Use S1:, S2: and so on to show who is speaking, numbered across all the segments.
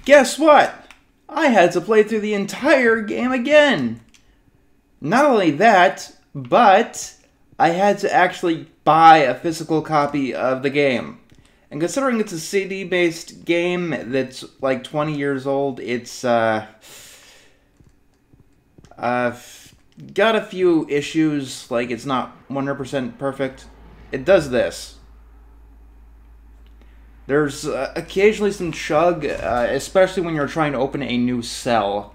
S1: Guess what? I had to play through the entire game again. Not only that, but I had to actually buy a physical copy of the game. And considering it's a CD-based game that's like 20 years old, it's got a few issues, like it's not 100% perfect. It does this. There's occasionally some chug, especially when you're trying to open a new cell.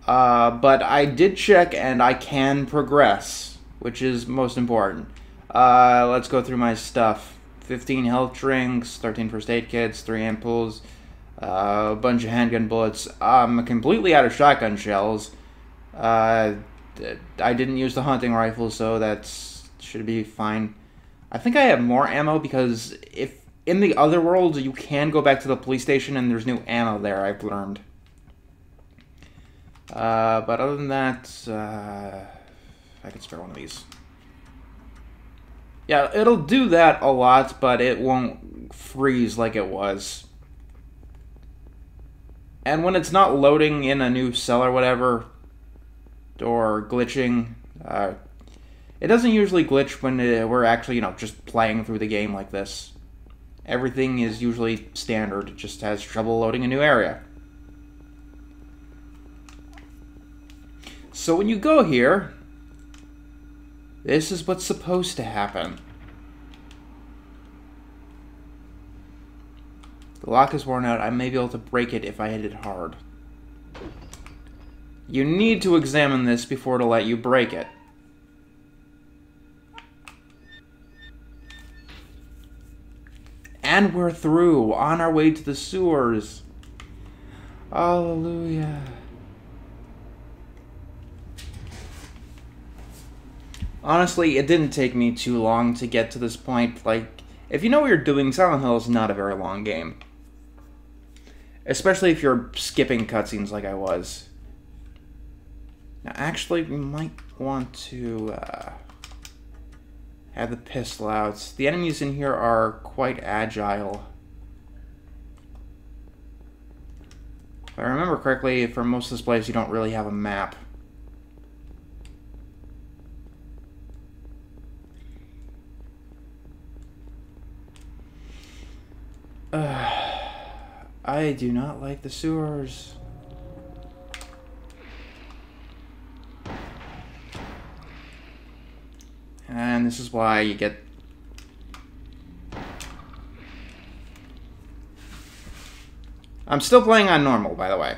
S1: But I did check and I can progress, which is most important. Let's go through my stuff. 15 health drinks, 13 first aid kits, 3 ampoules, a bunch of handgun bullets. I'm completely out of shotgun shells. I didn't use the hunting rifle, so that should be fine. I think I have more ammo because if in the other world you can go back to the police station and there's new ammo there, I've learned. But other than that, I can spare one of these. Yeah, it'll do that a lot, but it won't freeze like it was. And when it's not loading in a new cell or whatever, or glitching, it doesn't usually glitch when we're actually, just playing through the game like this. Everything is usually standard, it just has trouble loading a new area. So when you go here, this is what's supposed to happen. The lock is worn out. I may be able to break it if I hit it hard. You need to examine this before it'll let you break it. And we're through, on our way to the sewers. Hallelujah. Honestly, it didn't take me too long to get to this point. Like, if you know what you're doing, Silent Hill is not a very long game. Especially if you're skipping cutscenes like I was. Now, actually, we might want to have the pistol out. The enemies in here are quite agile. If I remember correctly, for most of this place, you don't really have a map. I do not like the sewers. And this is why you get... I'm still playing on normal, by the way.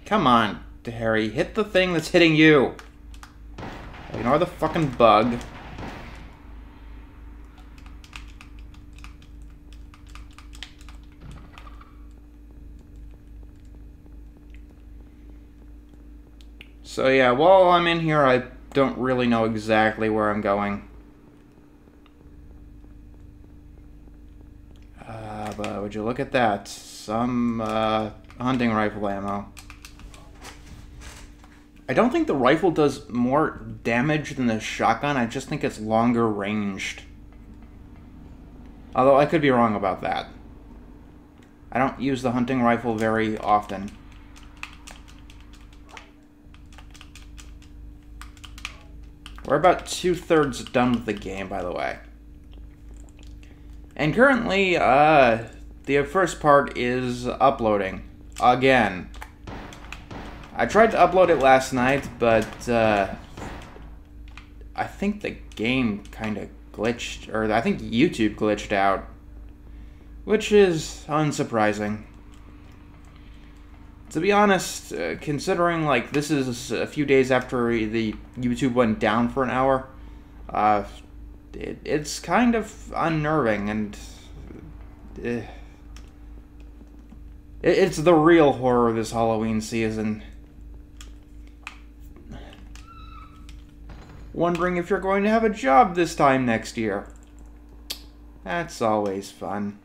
S1: Come on, Harry. Hit the thing that's hitting you. Ignore the fucking bug. So yeah, while I'm in here, I don't really know exactly where I'm going. But would you look at that? Some hunting rifle ammo. I don't think the rifle does more damage than the shotgun, I just think it's longer ranged. Although I could be wrong about that. I don't use the hunting rifle very often. We're about 2/3 done with the game, by the way. And currently, the first part is uploading. Again. I tried to upload it last night, but I think the game kind of glitched, or I think YouTube glitched out, which is unsurprising. To be honest, considering like this is a few days after the YouTube went down for an hour, it's kind of unnerving, and it's the real horror this Halloween season. Wondering if you're going to have a job this time next year. That's always fun.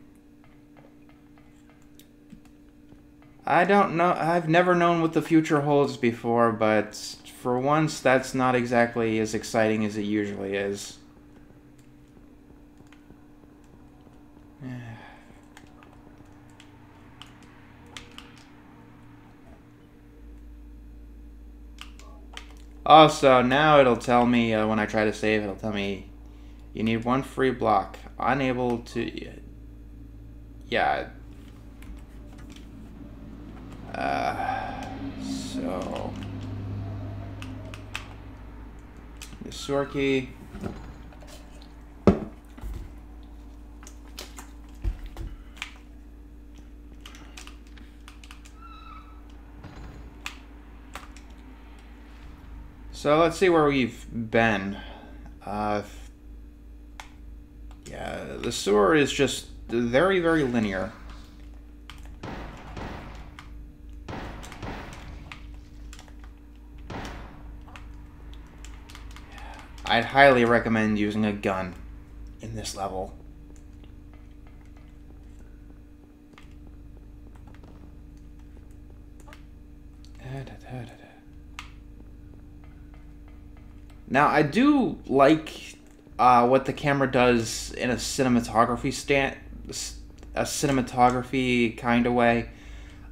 S1: I don't know. I've never known what the future holds before, but for once, that's not exactly as exciting as it usually is. Also, now it'll tell me, when I try to save, it'll tell me, you need 1 free block. Unable to... Yeah. So... The sewer key. So let's see where we've been. Yeah, the sewer is just very, very linear. I'd highly recommend using a gun in this level. Now, I do like what the camera does in a cinematography kind of way,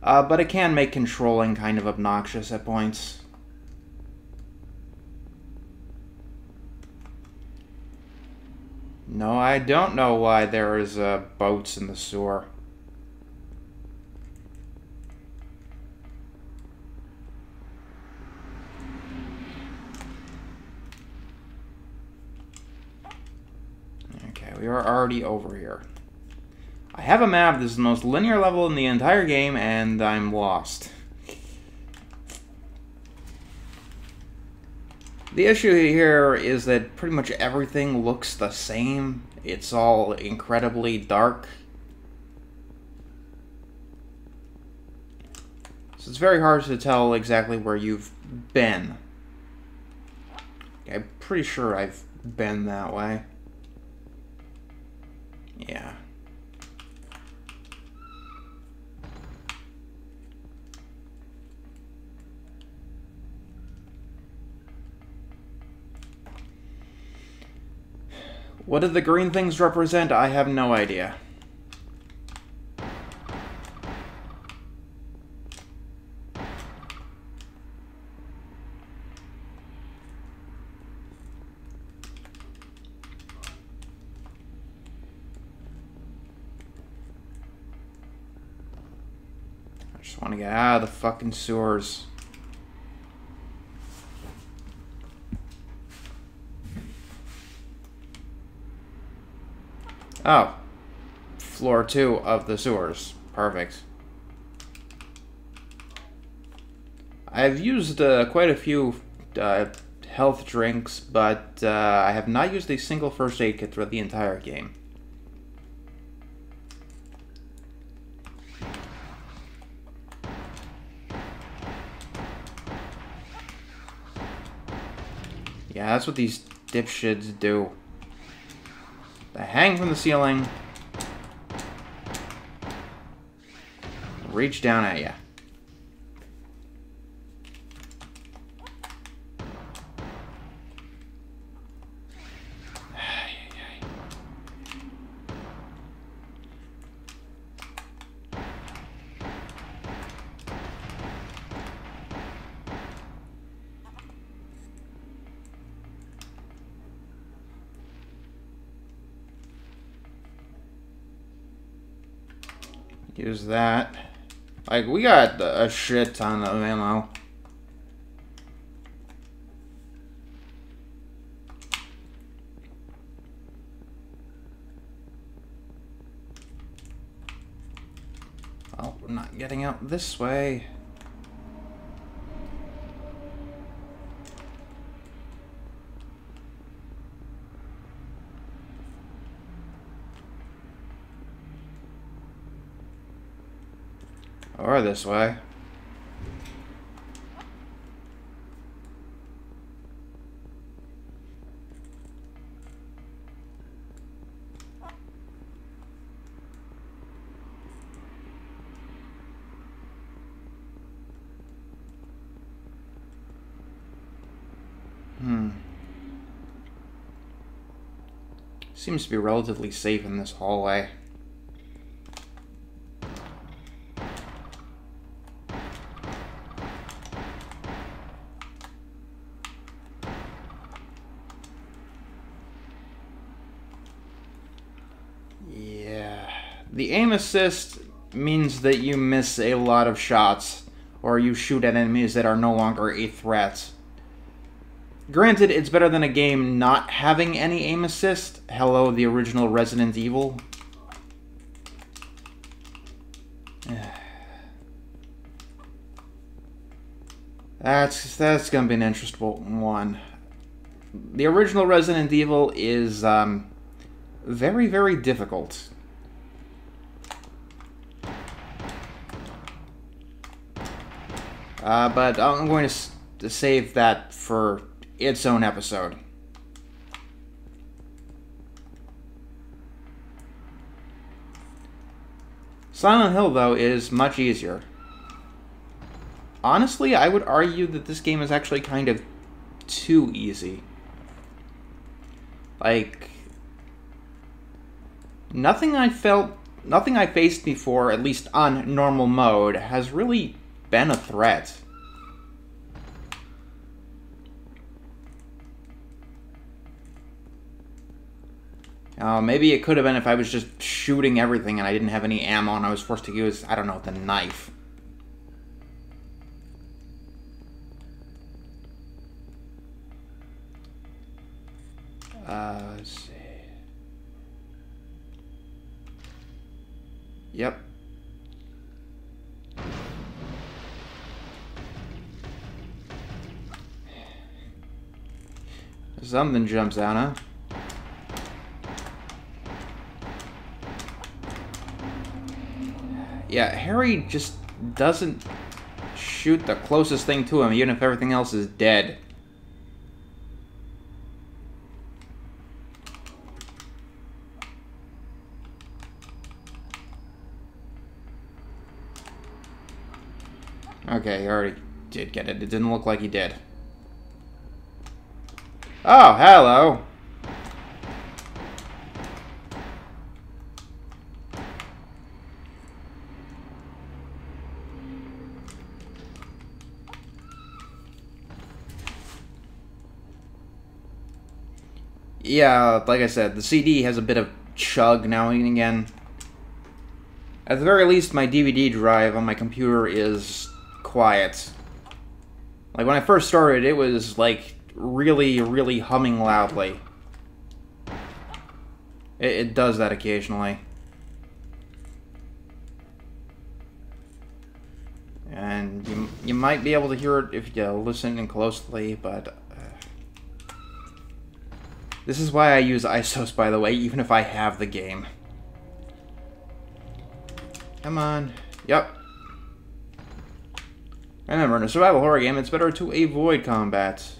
S1: but it can make controlling kind of obnoxious at points. No, I don't know why there is boats in the sewer. Okay, we are already over here. I have a map. This is the most linear level in the entire game, and I'm lost. The issue here is that pretty much everything looks the same. It's all incredibly dark. So it's very hard to tell exactly where you've been. I'm pretty sure I've been that way. Yeah. What do the green things represent? I have no idea. I just want to get out of the fucking sewers. Oh. Floor 2 of the sewers. Perfect. I've used quite a few health drinks, but I have not used a single first aid kit throughout the entire game. Yeah, that's what these dipshits do. They hang from the ceiling, reach down at you. Use that. Like, we got a shit ton of ammo. Oh, we're not getting out this way. Or this way. Seems to be relatively safe in this hallway. Yeah. The aim assist means that you miss a lot of shots, or you shoot at enemies that are no longer a threat. Granted, it's better than a game not having any aim assist. Hello, the original Resident Evil. That's gonna be an interesting one. The original Resident Evil is very, very difficult. But I'm going to save that for its own episode. Silent Hill, though, is much easier. Honestly, I would argue that this game is actually kind of too easy. Like, nothing I faced before, at least on normal mode, has really been a threat. Maybe it could have been if I was just shooting everything and I didn't have any ammo and I was forced to use, I don't know, the knife. Let's see. Yep. Something jumps out, huh? Yeah, Harry just doesn't shoot the closest thing to him, even if everything else is dead. Okay, he already did get it. It didn't look like he did. Oh, hello. Yeah, like I said, the CD has a bit of chug now and again. At the very least, my DVD drive on my computer is quiet. Like, when I first started, it was, like, really, really humming loudly. It does that occasionally. And you might be able to hear it if you listen closely, but... This is why I use ISOs, by the way, even if I have the game. Come on. Yep. Remember, in a survival horror game, it's better to avoid combat.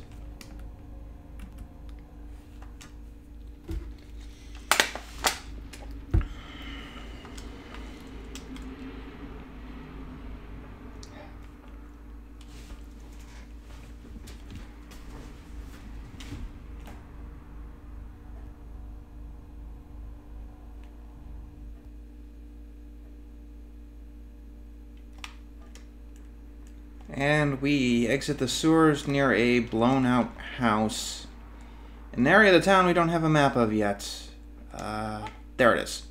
S1: And we exit the sewers near a blown-out house. An area of the town we don't have a map of yet. There it is.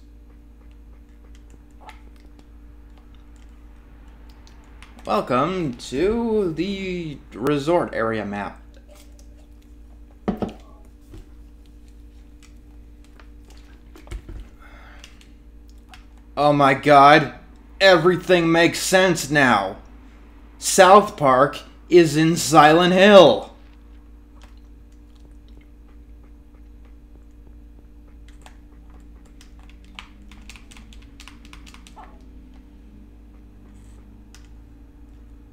S1: Welcome to the resort area map. Oh my god, everything makes sense now. South Park is in Silent Hill.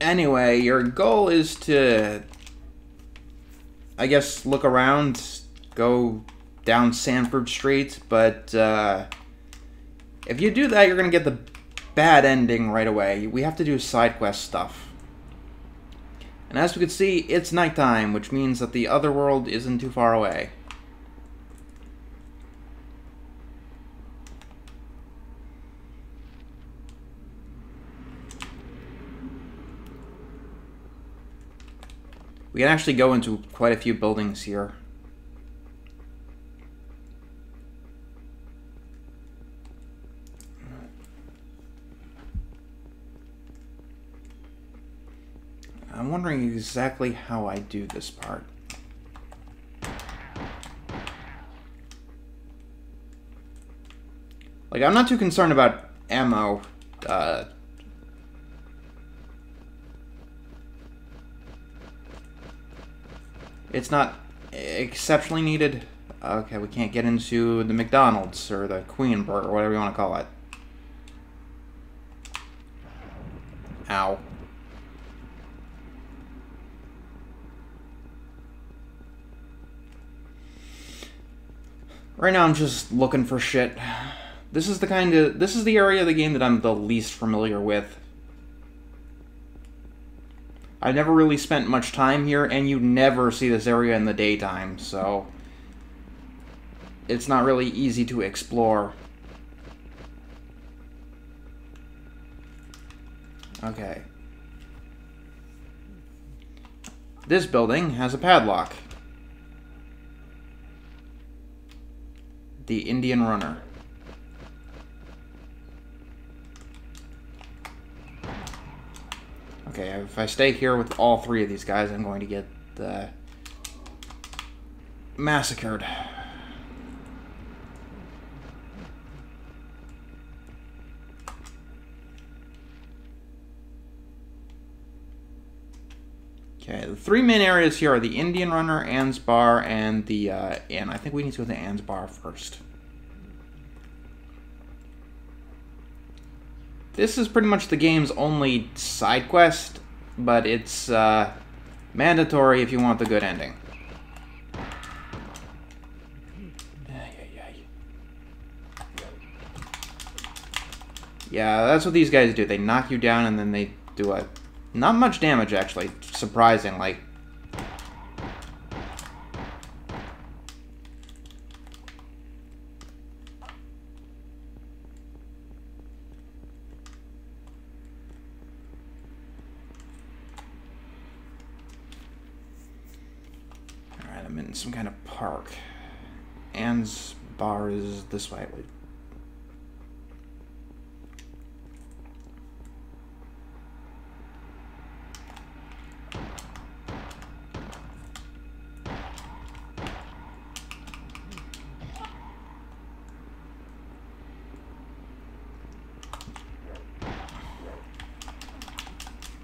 S1: Anyway, your goal is to, I guess, look around, go down Sanford Street, but if you do that, you're going to get the bad ending right away. We have to do side quest stuff. And as we can see, it's nighttime, which means that the other world isn't too far away. We can actually go into quite a few buildings here. I'm wondering exactly how I do this part. Like, I'm not too concerned about ammo. It's not exceptionally needed. Okay, we can't get into the McDonald's or the Queenberg or whatever you want to call it. Ow. Right now I'm just looking for shit. This is the area of the game that I'm the least familiar with. I never really spent much time here, and you never see this area in the daytime, so it's not really easy to explore. Okay. This building has a padlock. The Indian Runner. Okay, if I stay here with all three of these guys, I'm going to get massacred. Okay, the three main areas here are the Indian Runner, Ann's Bar, and the Inn. I think we need to go to Ann's Bar first. This is pretty much the game's only side quest, but it's mandatory if you want the good ending. Yeah, that's what these guys do. They knock you down and then they do not much damage, actually, surprisingly. Alright, I'm in some kind of park. Ann's Bar is this way.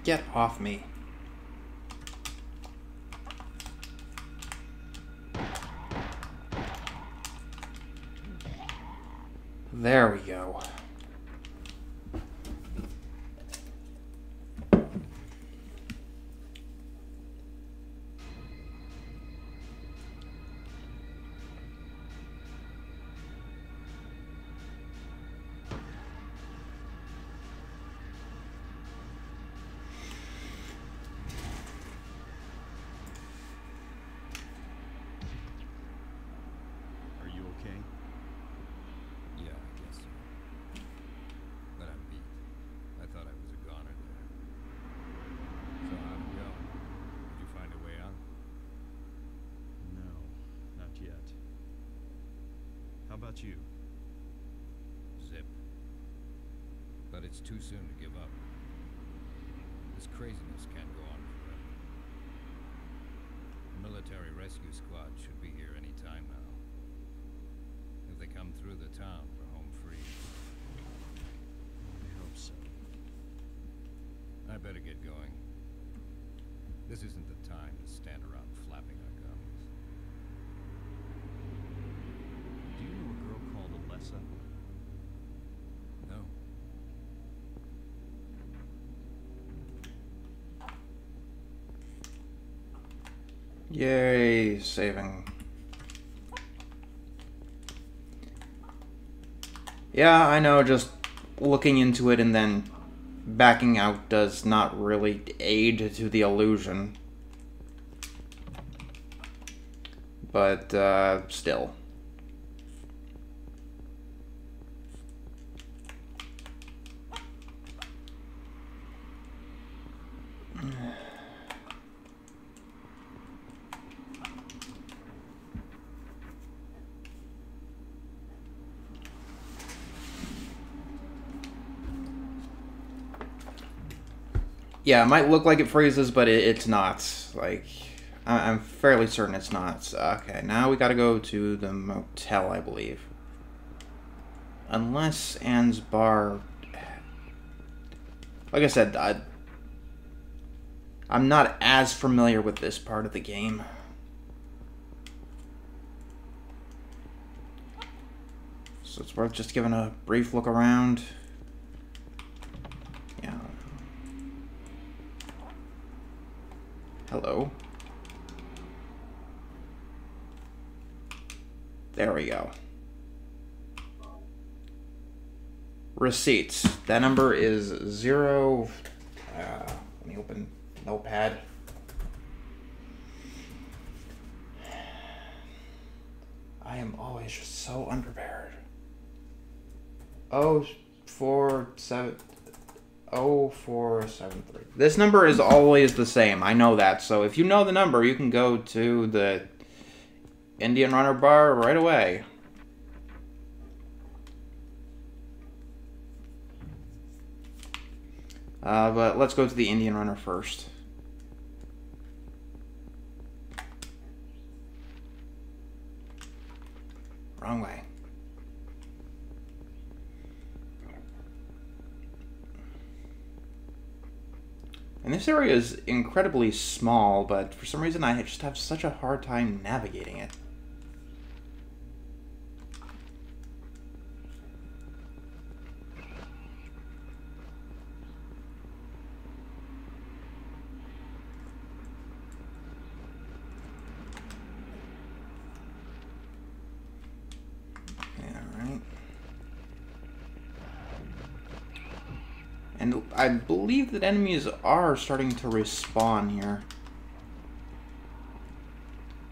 S1: Get off me. There we go.
S2: How about you?
S3: Zip. But it's too soon to give up. This craziness can't go on forever. The military rescue squad should be here any time now. If they come through the town, we're home free.
S2: I hope so.
S3: I better get going. This isn't the time to stand around flapping our gums.
S2: Do you know a girl called Alessa?
S3: No.
S1: Yay, saving. Yeah, I know, just looking into it and then backing out does not really aid to the illusion. But, still. Yeah, it might look like it freezes, but it's not. Like, I'm fairly certain it's not. Okay, now we gotta go to the motel, I believe. Unless Anne's bar... Like I said, I'm not as familiar with this part of the game. So it's worth just giving a brief look around. Yeah. Hello. There we go. Receipts. That number is 0... let me open Notepad. I am always just so unprepared. 0473. This number is always the same. I know that. So if you know the number, you can go to the Indian Runner bar right away. But let's go to the Indian Runner first. Wrong way. And this area is incredibly small, but for some reason I just have such a hard time navigating it. And I believe that enemies are starting to respawn here.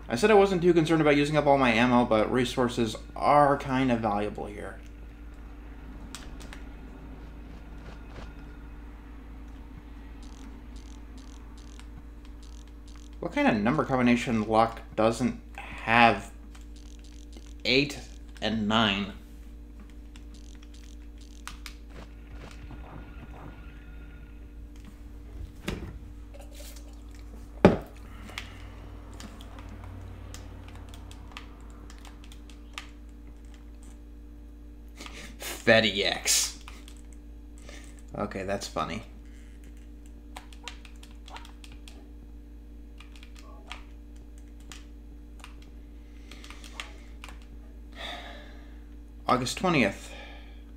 S1: I said I wasn't too concerned about using up all my ammo, but resources are kind of valuable here. What kind of number combination lock doesn't have 8 and 9? FedEx. Okay, that's funny. August 20th.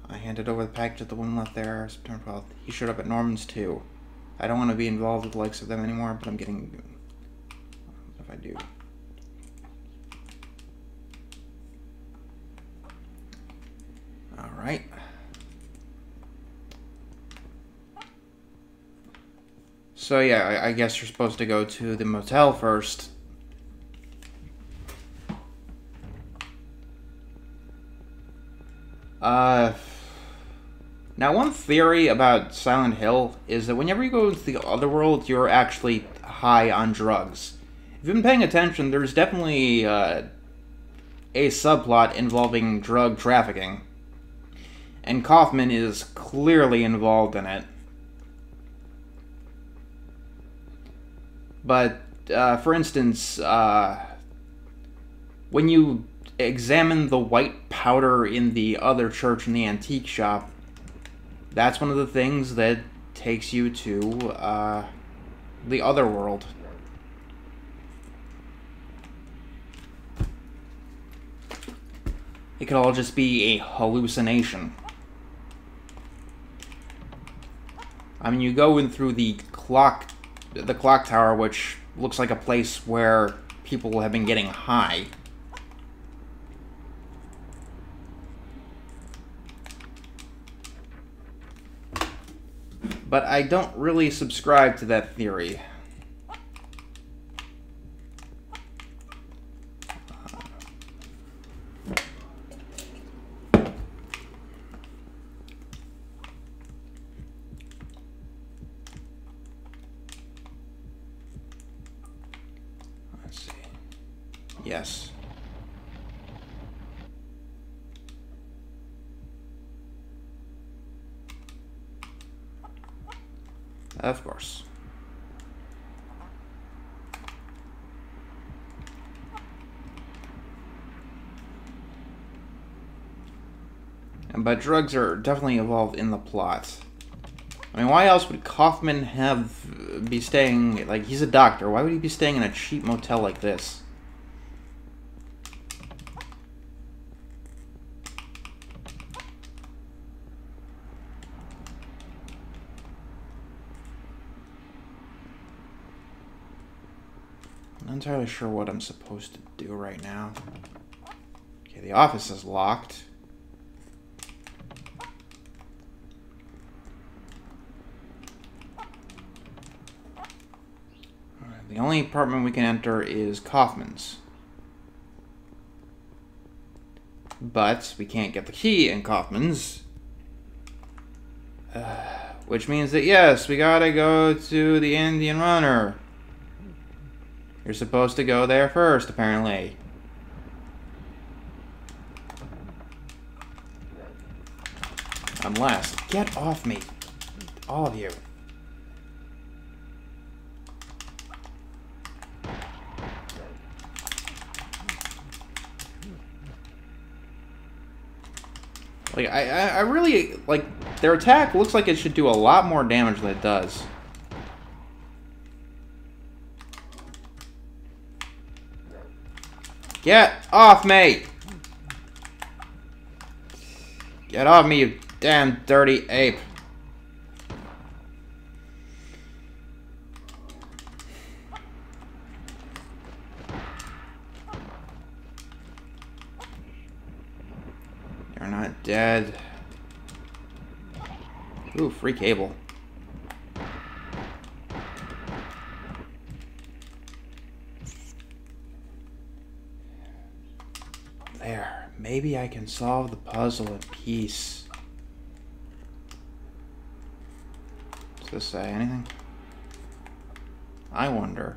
S1: I handed over the package at the woman left there. September 12th. He showed up at Norman's too. I don't want to be involved with the likes of them anymore, but I'm getting... What if I do? Alright. So yeah, I guess you're supposed to go to the motel first. Now one theory about Silent Hill is that whenever you go to the other world, you're actually high on drugs. If you've been paying attention, there's definitely a subplot involving drug trafficking. And Kaufman is clearly involved in it. But, for instance, when you examine the white powder in the other church in the antique shop, that's one of the things that takes you to the other world. It could all just be a hallucination. I mean, you go in through the clock tower, which looks like a place where people have been getting high. But I don't really subscribe to that theory. Let's see. Yes. Of course. But drugs are definitely involved in the plot. I mean, why else would Kaufman be staying... Like, he's a doctor. Why would he be staying in a cheap motel like this? I'm not entirely sure what I'm supposed to do right now. Okay, the office is locked. The only apartment we can enter is Kaufman's. But we can't get the key in Kaufman's. Which means that, yes, we gotta go to the Indian Runner. You're supposed to go there first, apparently. Unless... Get off me! All of you. Like, I really, like, their attack looks like it should do a lot more damage than it does. Get off me! Get off me, you damn dirty ape. You're not dead. Ooh, free cable. There. Maybe I can solve the puzzle in peace. Does this say anything? I wonder.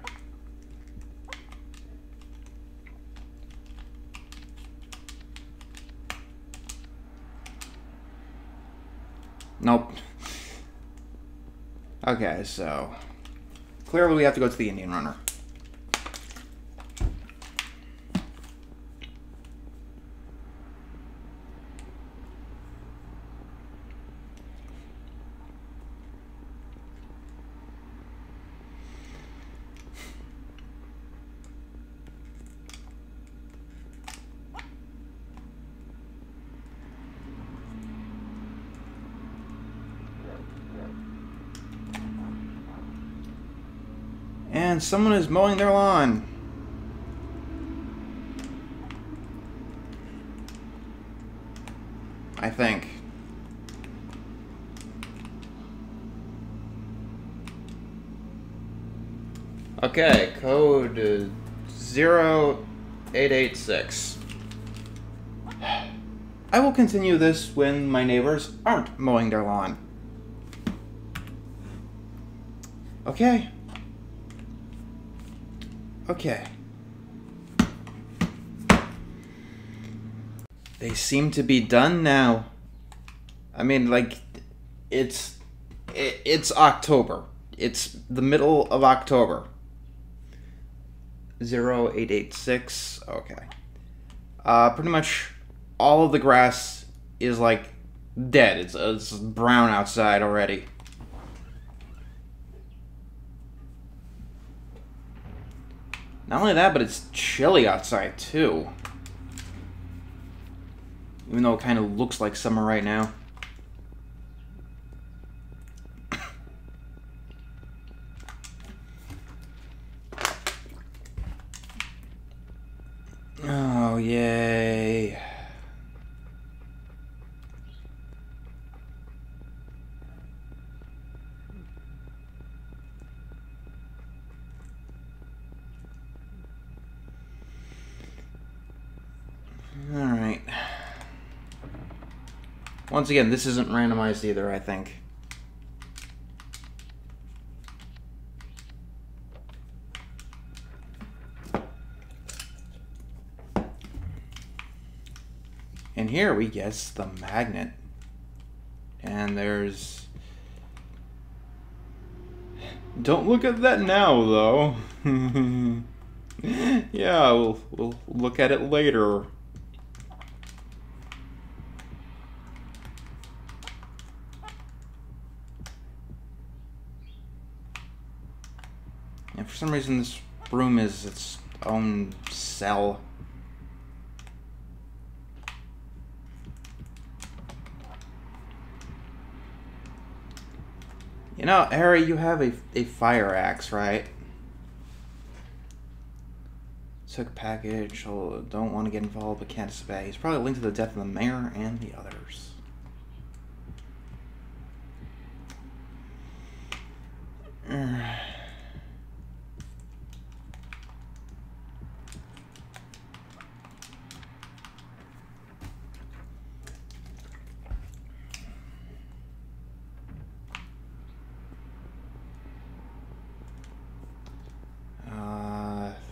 S1: Nope. Okay, so... Clearly we have to go to the Indian Runner. And someone is mowing their lawn. I think. Okay, code 0886. I will continue this when my neighbors aren't mowing their lawn. Okay. Okay. They seem to be done now. I mean, like, it's October. It's the middle of October. 0886. Okay. Pretty much all of the grass is, like, dead. It's brown outside already. Not only that, but it's chilly outside, too. Even though it kind of looks like summer right now. Oh, yay. Alright. Once again, this isn't randomized either, I think. And here we guess the magnet. And there's... Don't look at that now, though. Yeah, we'll look at it later. And for some reason, this room is its own cell. You know, Harry, you have a fire axe, right? Took package. Oh, don't want to get involved, but can't disobey. He's probably linked to the death of the mayor and the others.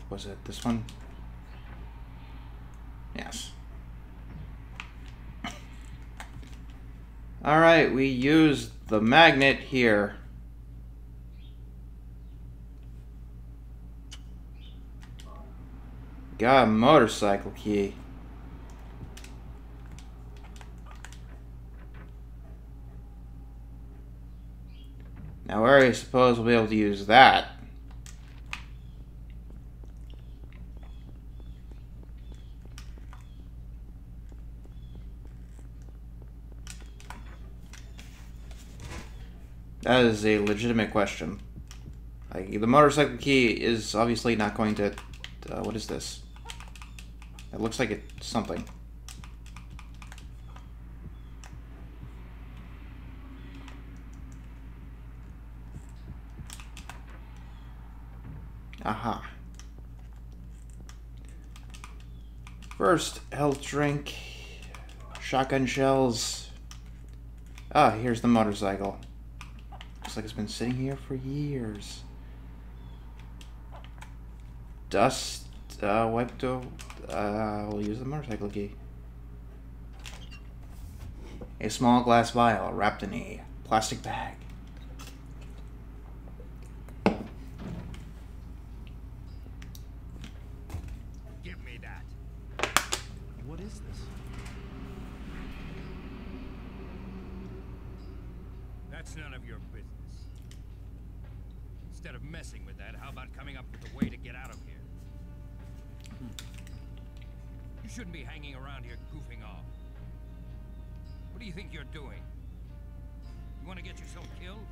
S1: Was it this one? Yes. Alright, we used the magnet here. Got a motorcycle key. Now where do you suppose we'll be able to use that? That is a legitimate question. Like, the motorcycle key is obviously not going to... what is this? It looks like it's something. Aha. First, health drink. Shotgun shells. Ah, here's the motorcycle. Looks like it's been sitting here for years. Dust wiped over. We'll use the motorcycle key. A small glass vial wrapped in a plastic bag.
S3: Give me that.
S2: What is this?
S3: That's none of your business. Instead of messing with that, how about coming up with a way to get out of here? You shouldn't be hanging around here goofing off. What do you think you're doing? You want to get yourself killed?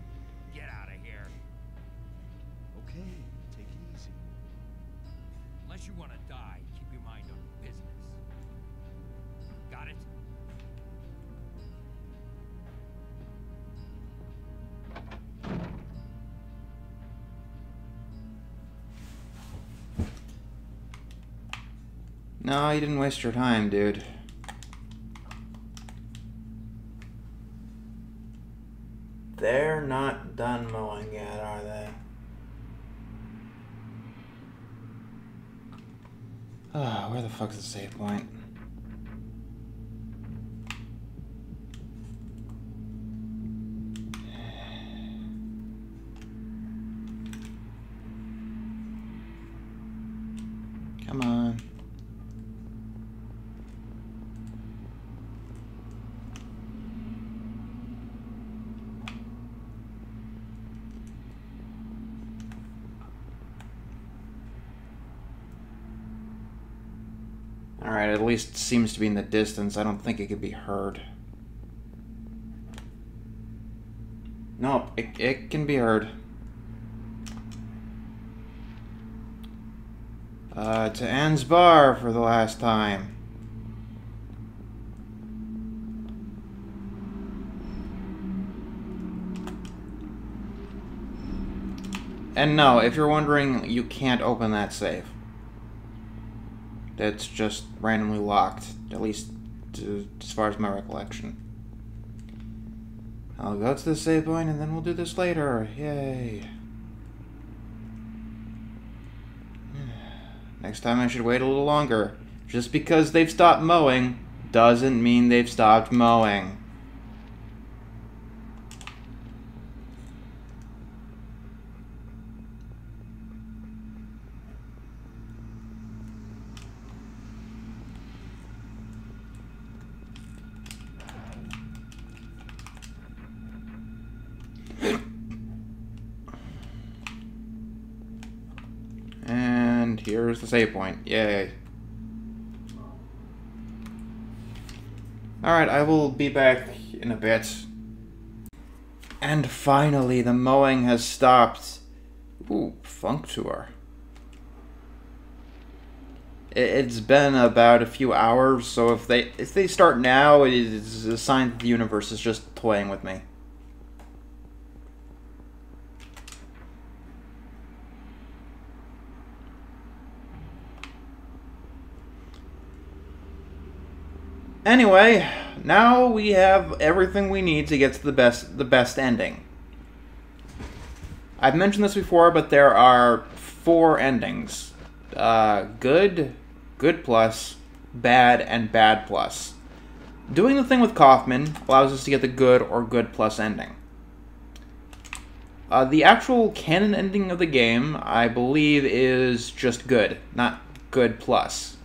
S3: Get out of here.
S2: Okay, take it easy.
S3: Unless you want to die, keep your mind on business. Got it?
S1: No, you didn't waste your time, dude. They're not done mowing yet, are they? Ah, where the fuck's the save point? Come on. Alright, at least it seems to be in the distance. I don't think it could be heard. No, it can be heard. To Anne's bar for the last time. And no, if you're wondering, you can't open that safe. It's just randomly locked, at least as far as my recollection. I'll go to the save point and then we'll do this later. Yay. Next time I should wait a little longer. Just because they've stopped mowing doesn't mean they've stopped mowing. here's the save point. Yay. Alright, I will be back in a bit. And finally, the mowing has stopped. Ooh, Funk Tour. It's been about a few hours, so if they start now, it is a sign that the universe is just toying with me. Anyway, now we have everything we need to get to the best ending. I've mentioned this before, but there are 4 endings. Good, good plus, bad, and bad plus. Doing the thing with Kaufman allows us to get the good or good plus ending. The actual canon ending of the game, I believe, is just good, not good plus.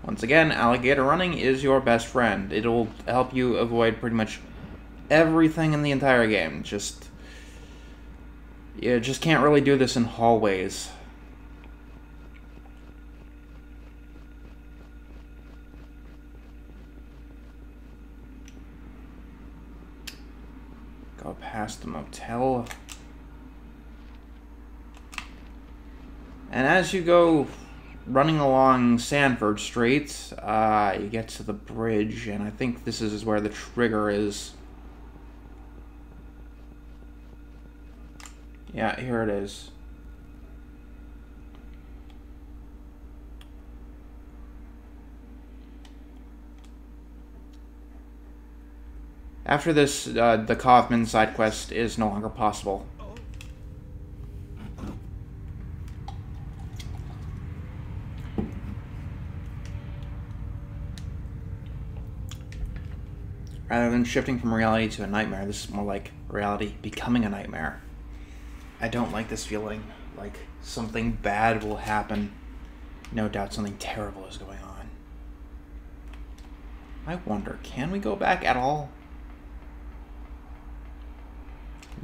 S1: Once again, alligator running is your best friend. It'll help you avoid pretty much everything in the entire game. You just can't really do this in hallways. Go past the motel. And as you go running along Sanford Street, you get to the bridge, and I think this is where the trigger is. Yeah, here it is. After this, the Kaufman side quest is no longer possible. Rather than shifting from reality to a nightmare, this is more like reality becoming a nightmare. I don't like this feeling, like something bad will happen. No doubt something terrible is going on. I wonder, can we go back at all?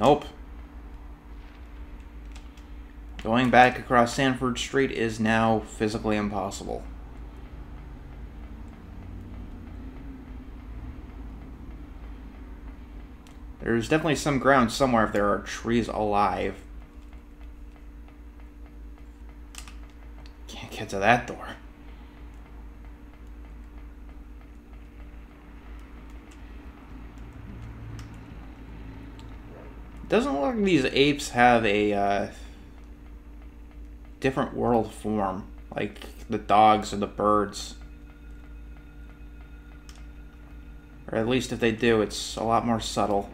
S1: Nope. Going back across Sanford Street is now physically impossible. There's definitely some ground somewhere if there are trees alive. Can't get to that door. Doesn't look like these apes have a different world form, like the dogs and the birds. Or at least if they do, it's a lot more subtle.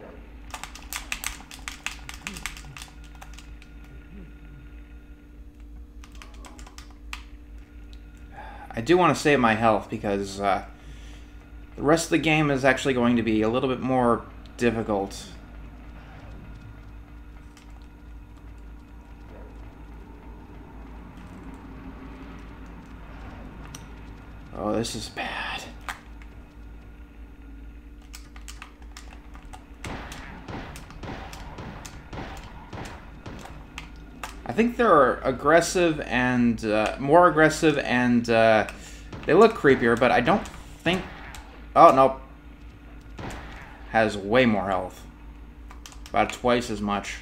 S1: I do want to save my health because the rest of the game is actually going to be a little bit more difficult. Oh, this is bad. I think they're aggressive and more aggressive, and they look creepier, but I don't think... Oh, nope. Has way more health. About twice as much.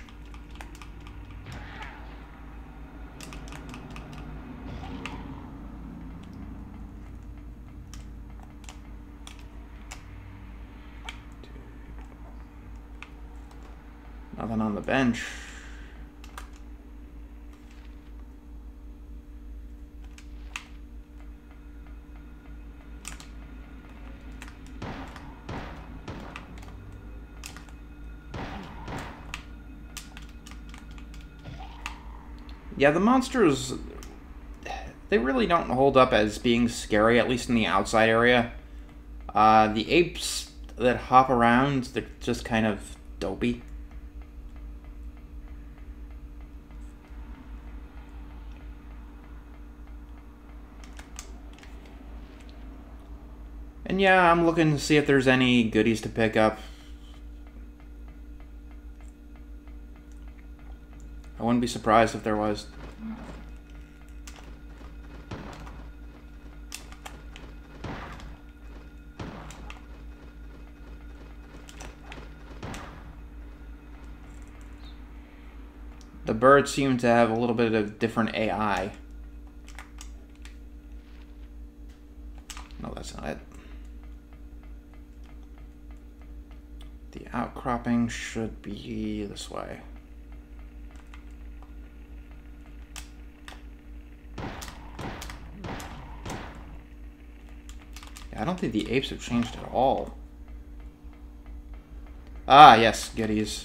S1: Nothing on the bench. Yeah, the monsters, they really don't hold up as being scary, at least in the outside area. The apes that hop around, they're just kind of dopey. And yeah, I'm looking to see if there's any goodies to pick up. wouldn't be surprised if there was. The birds seem to have a little bit of different AI. No, that's not it. The outcropping should be this way. Yeah, I don't think the apes have changed at all. Ah, yes, goodies.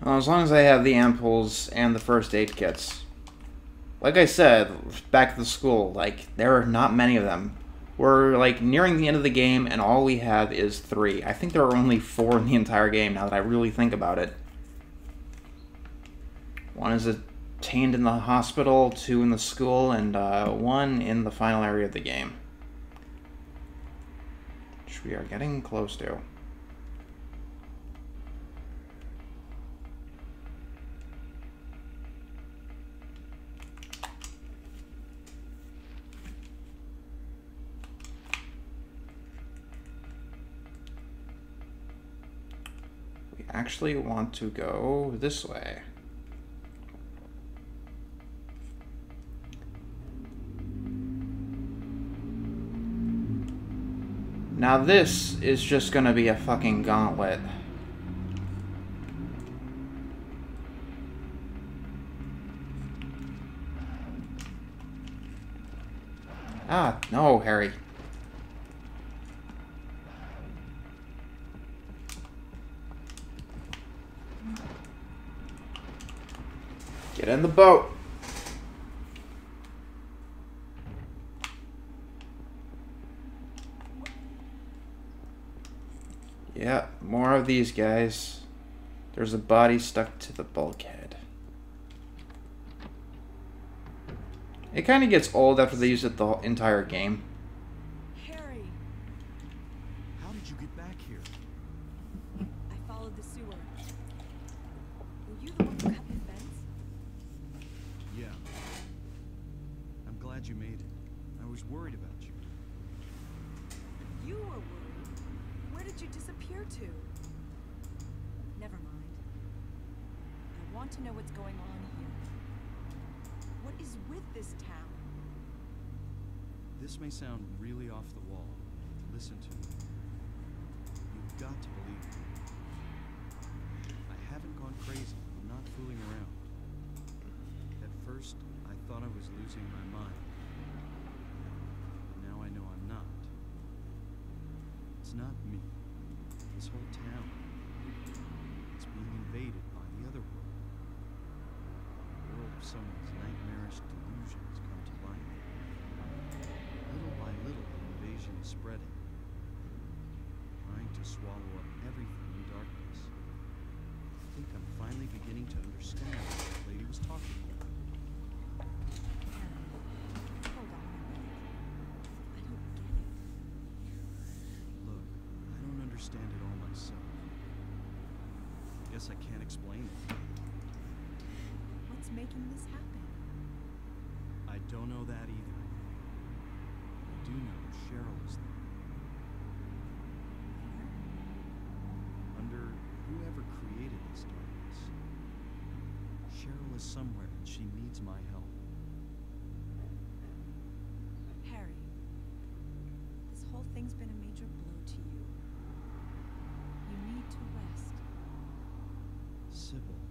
S1: Well, as long as I have the ampoules and the first aid kits. Like I said, back at the school, like, there are not many of them. We're, like, nearing the end of the game, and all we have is 3. I think there are only 4 in the entire game, now that I really think about it. 1 is attained in the hospital, 2 in the school, and 1 in the final area of the game. Which we are getting close to. Actually want to go this way. Now this is just gonna be a fucking gauntlet. Ah, no, Harry. Get in the boat. Yeah, more of these guys. There's a body stuck to the bulkhead. It kind of gets old after they use it the entire game.
S4: Harry,
S2: How did you get back here?
S4: I followed the sewer. Were you the one who cut the fence?
S2: Yeah. I'm glad you made it. I was worried about you.
S4: You were worried. Where did you disappear to? Never mind. I want to know what's going on here. What is with this town?
S2: This may sound really off the wall. Listen to me. You've got to believe me. I haven't gone crazy. I'm not fooling around. At first, I thought I was losing my mind. But now I know I'm not. It's not me. This whole town. It's being invaded by the other world. The world of someone's nightmarish delusions come to life. Little by little, the invasion is spreading, trying to swallow up everything in darkness. I think I'm finally beginning to understand what the lady was talking about.
S4: Hold on a minute. I don't get it.
S2: Look, I don't understand it all myself. Guess I can't explain it.
S4: What's making this happen?
S2: I don't know that either. I do know Cheryl is there. Under whoever created this darkness. Cheryl is somewhere and she needs my help.
S4: Harry, this whole thing's been a major blow to you. You need to rest.
S2: Sybil,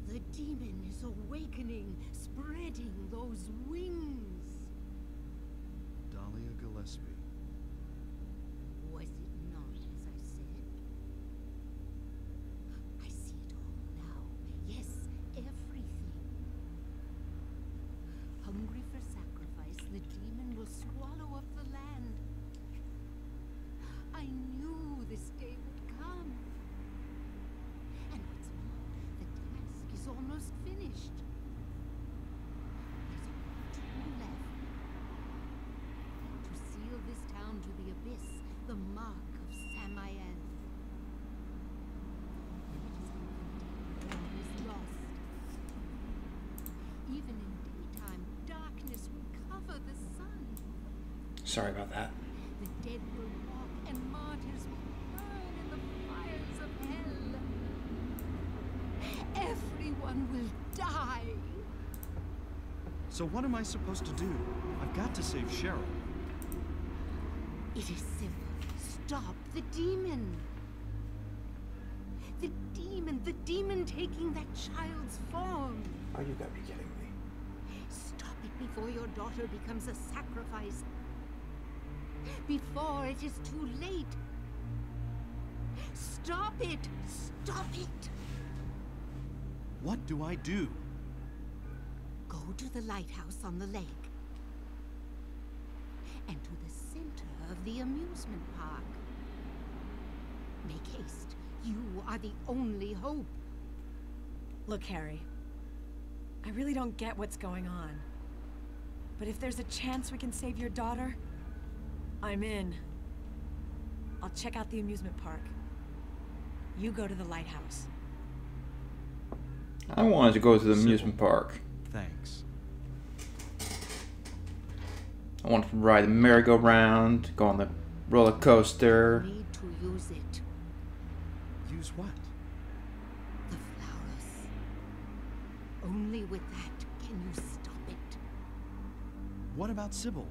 S5: The demon is awakening, spreading those wings.
S2: Dahlia Gillespie.
S1: sorry about that.
S5: The dead will walk and martyrs will burn in the fires of hell. Everyone will die.
S2: So what am I supposed to do? I've got to save Cheryl.
S5: It is simple. Stop the demon. The demon taking that child's form.
S1: Oh, you gotta be kidding me.
S5: Stop it before your daughter becomes a sacrifice. Before it is too late. Stop it! Stop it!
S2: What do I do?
S5: Go to the lighthouse on the lake. And to the center of the amusement park. Make haste. You are the only hope.
S4: Look, Harry. I really don't get what's going on. But if there's a chance we can save your daughter, I'm in. I'll check out the amusement park. You go to the lighthouse.
S1: I wanted to go to the
S2: Sybil.
S1: amusement park.
S2: Thanks.
S1: I wanted to ride the merry-go-round, go on the roller coaster.
S5: Need to use it.
S2: Use what?
S5: The flowers. Only with that can you stop it.
S2: What about Sybil?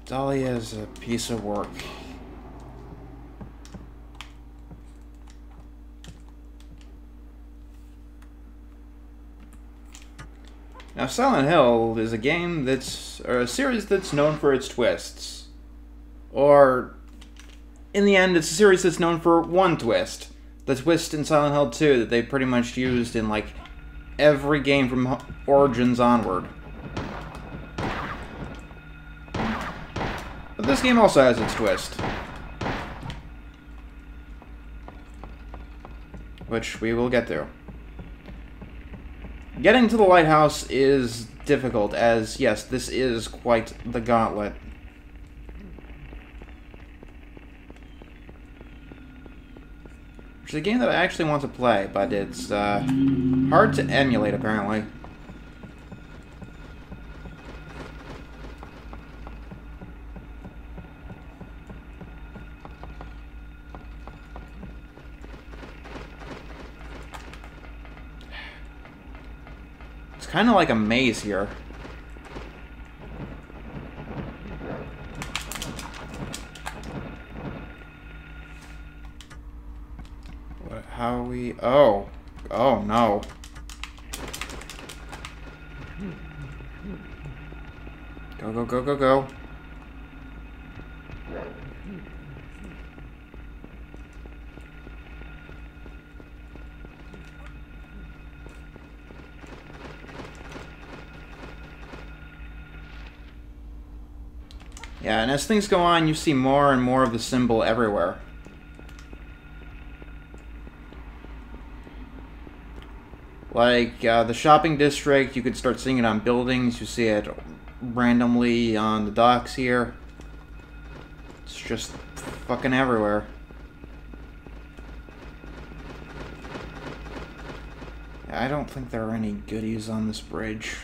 S1: Dahlia's a piece of work. Now, Silent Hill is a game that's, or a series that's known for its twists. Or, in the end, it's a series that's known for one twist. The twist in Silent Hill 2 that they pretty much used in, like, every game from Origins onward. But this game also has its twist. Which we will get to. Getting to the lighthouse is difficult, as, yes, this is quite the gauntlet. Which is a game that I actually want to play, but it's hard to emulate, apparently. It's kind of like a maze here. What, how we... Oh. Oh, no. Go, go, go, go, go. Yeah, and as things go on, you see more and more of the symbol everywhere. Like, the shopping district, you could start seeing it on buildings. You see it randomly on the docks here. It's just fucking everywhere. I don't think there are any goodies on this bridge.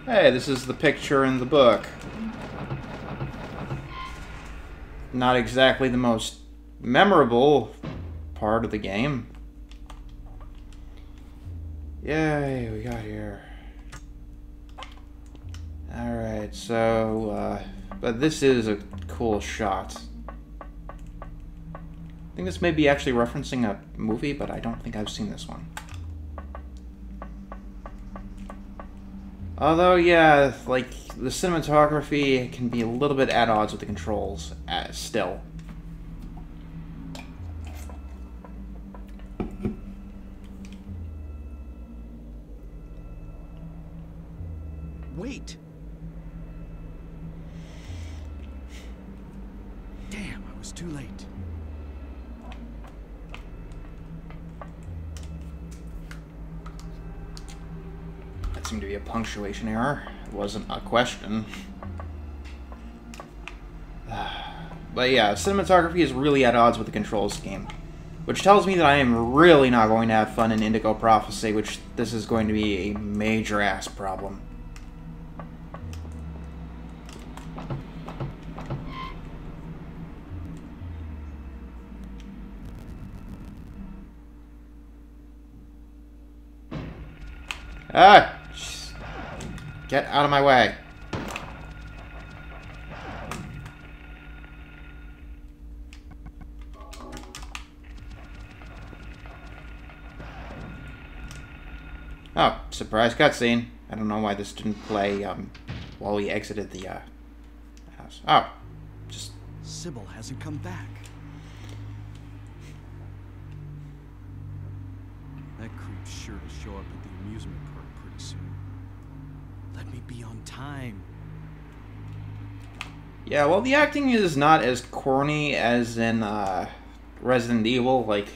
S1: Hey, this is the picture in the book. Not exactly the most memorable part of the game. Yay, we got here. Alright, so, but this is a cool shot. I think this may be actually referencing a movie, but I don't think I've seen this one. Although, yeah, like, the cinematography can be a little bit at odds with the controls, still.
S2: Wait! Damn, I was too late.
S1: That seemed to be a punctuation error. wasn't a question. But yeah, cinematography is really at odds with the Control scheme, which tells me that I am really not going to have fun in Indigo Prophecy, which this is going to be a major-ass problem. Ah! Get out of my way. Oh, surprise cutscene. I don't know why this didn't play while we exited the house. Oh, just...
S2: Sybil hasn't come back. That creep's sure to show up at the amusement park pretty soon. Let me be on time.
S1: Yeah, well, the acting is not as corny as in Resident Evil, like,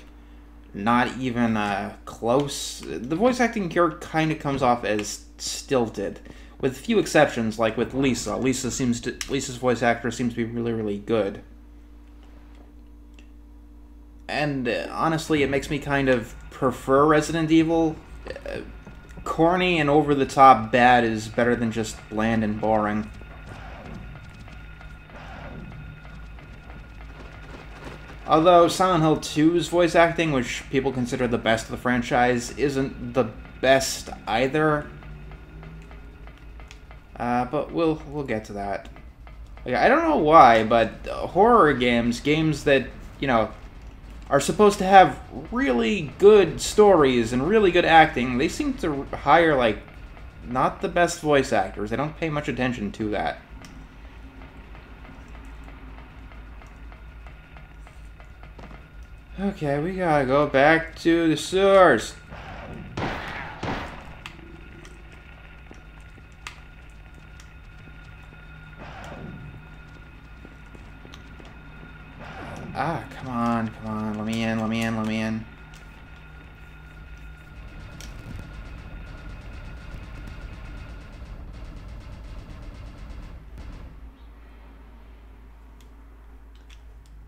S1: not even close. The voice acting here kind of comes off as stilted, with few exceptions, like with Lisa. Lisa's voice actor seems to be really, really good. And honestly, it makes me kind of prefer Resident Evil. Corny and over-the-top bad is better than just bland and boring. Although Silent Hill 2's voice acting, which people consider the best of the franchise, isn't the best either. But we'll get to that. Like, I don't know why, but horror games that, you know, are supposed to have really good stories and really good acting, they seem to hire, like, not the best voice actors. They don't pay much attention to that. Okay, we gotta go back to the sewers. Ah, come on, let me in.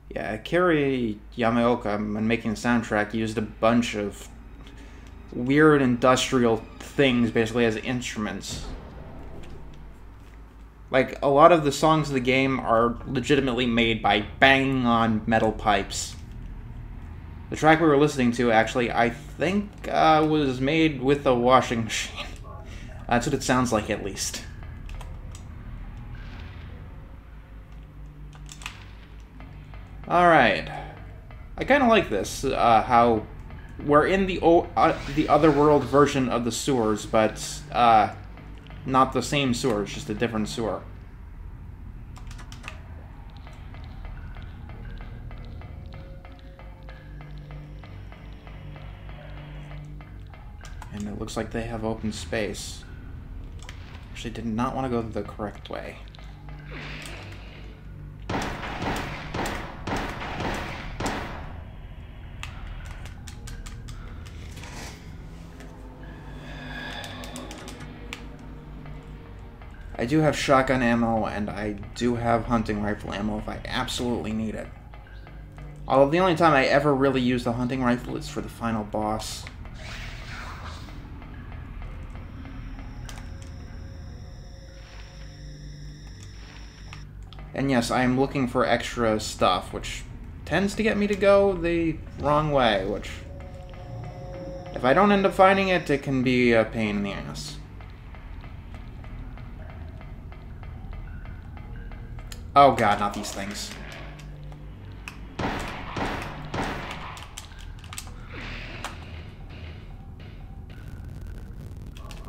S1: Yeah, Akira Yamaoka, when making the soundtrack, used a bunch of weird industrial things, basically, as instruments. Like, a lot of the songs of the game are legitimately made by banging on metal pipes. The track we were listening to, actually, I think, was made with a washing machine. That's what it sounds like, at least. Alright. I kind of like this, how we're in the Otherworld version of the sewers, but not the same sewers, just a different sewer. And it looks like they have open space. Actually, did not want to go the correct way. I do have shotgun ammo, and I do have hunting rifle ammo if I absolutely need it. Although the only time I ever really use the hunting rifle is for the final boss. And yes, I am looking for extra stuff, which tends to get me to go the wrong way, which... if I don't end up finding it, it can be a pain in the ass. Oh god, not these things.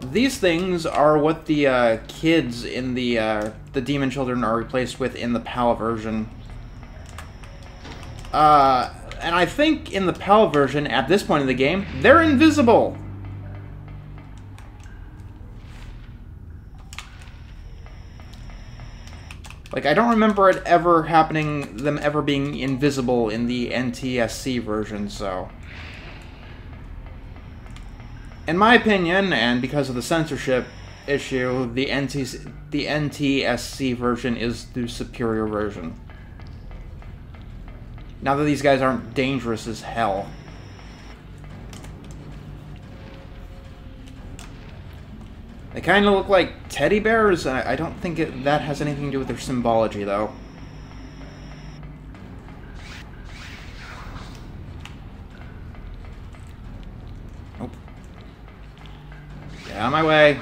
S1: These things are what the kids in the Demon Children are replaced with in the PAL version. And I think in the PAL version, at this point in the game, they're invisible! Like, I don't remember it ever happening, them ever being invisible in the NTSC version, so... in my opinion, and because of the censorship, issue, the NTSC version is the superior version. Now that these guys aren't dangerous as hell. They kind of look like teddy bears. I don't think that has anything to do with their symbology, though. Nope. Get out of my way.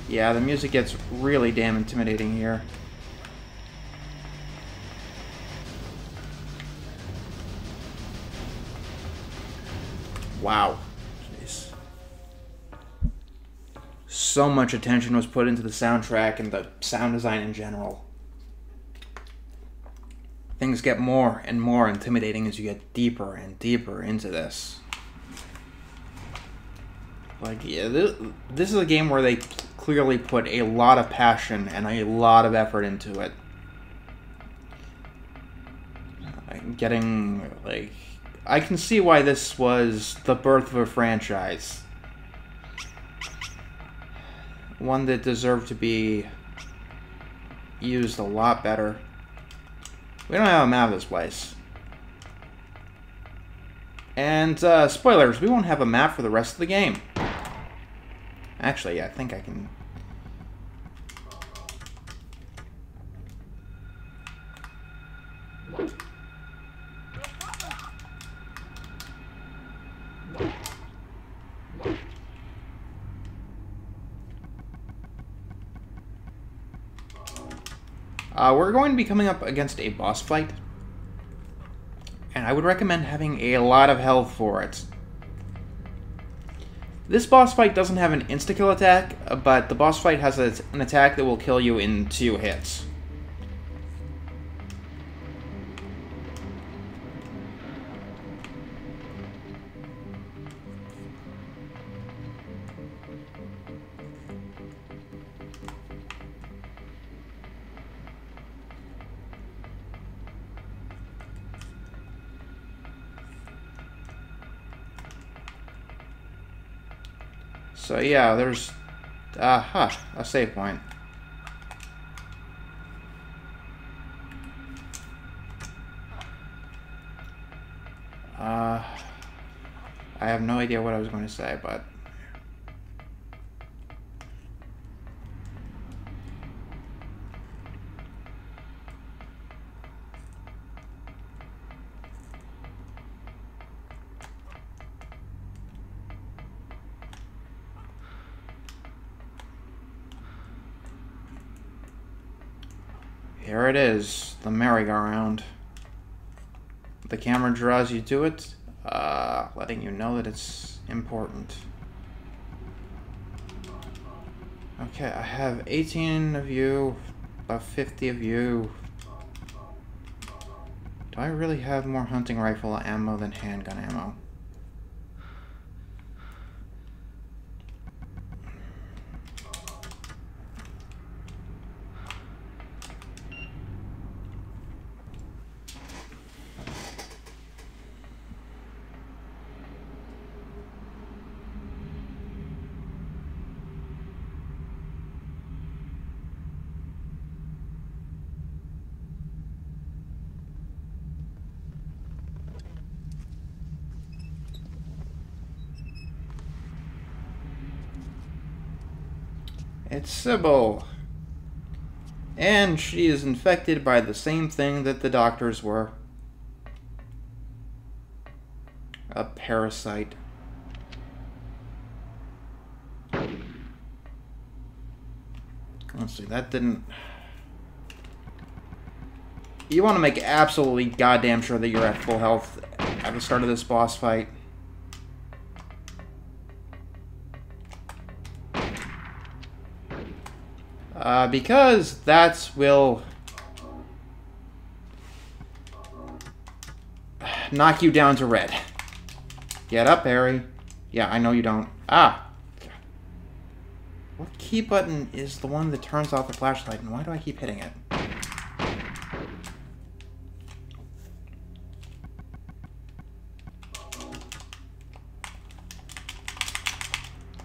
S1: Yeah, the music gets really damn intimidating here. Wow. Jeez. So much attention was put into the soundtrack and the sound design in general. Things get more and more intimidating as you get deeper and deeper into this. Like, yeah, this is a game where they clearly put a lot of passion and a lot of effort into it. Getting, like... I can see why this was the birth of a franchise. One that deserved to be used a lot better. We don't have a map of this place. And, spoilers, we won't have a map for the rest of the game. Actually, I think I can... we're going to be coming up against a boss fight. And I would recommend having a lot of health for it. This boss fight doesn't have an insta-kill attack, but the boss fight has an attack that will kill you in 2 hits. So yeah, there's a save point. I have no idea what I was going to say, but here it is, the merry-go-round. The camera draws you to it, letting you know that it's important. Okay, I have 18 of you, about 50 of you. Do I really have more hunting rifle ammo than handgun ammo? It's Sybil. And she is infected by the same thing that the doctors were. A parasite. Let's see, that didn't... You want to make absolutely goddamn sure that you're at full health at the start of this boss fight. Because that will knock you down to red. Get up, Harry. Yeah, I know you don't. Ah. What key button is the one that turns off the flashlight, and why do I keep hitting it?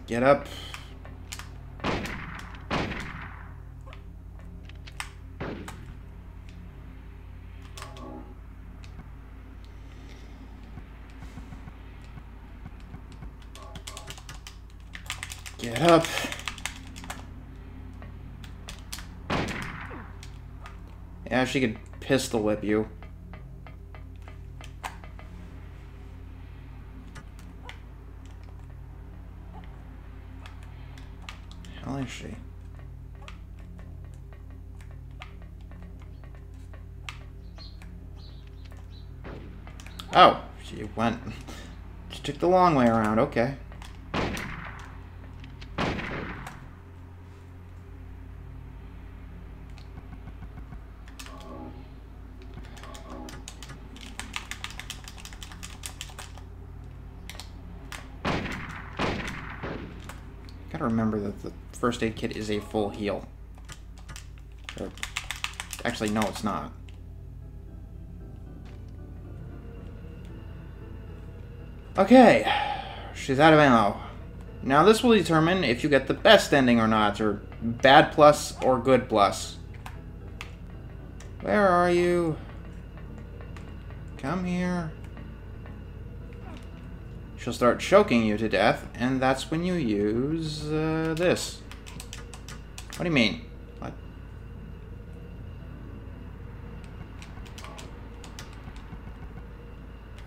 S1: Get up. Get up. Yeah, she could pistol whip you. How is she? Oh, she went. She took the long way around, okay. Gotta remember that the first aid kit is a full heal. Or, actually, no, it's not. Okay, she's out of ammo. Now this will determine if you get the best ending or not, or bad plus or good plus. Where are you? Come here. She'll start choking you to death, and that's when you use this. What do you mean? What?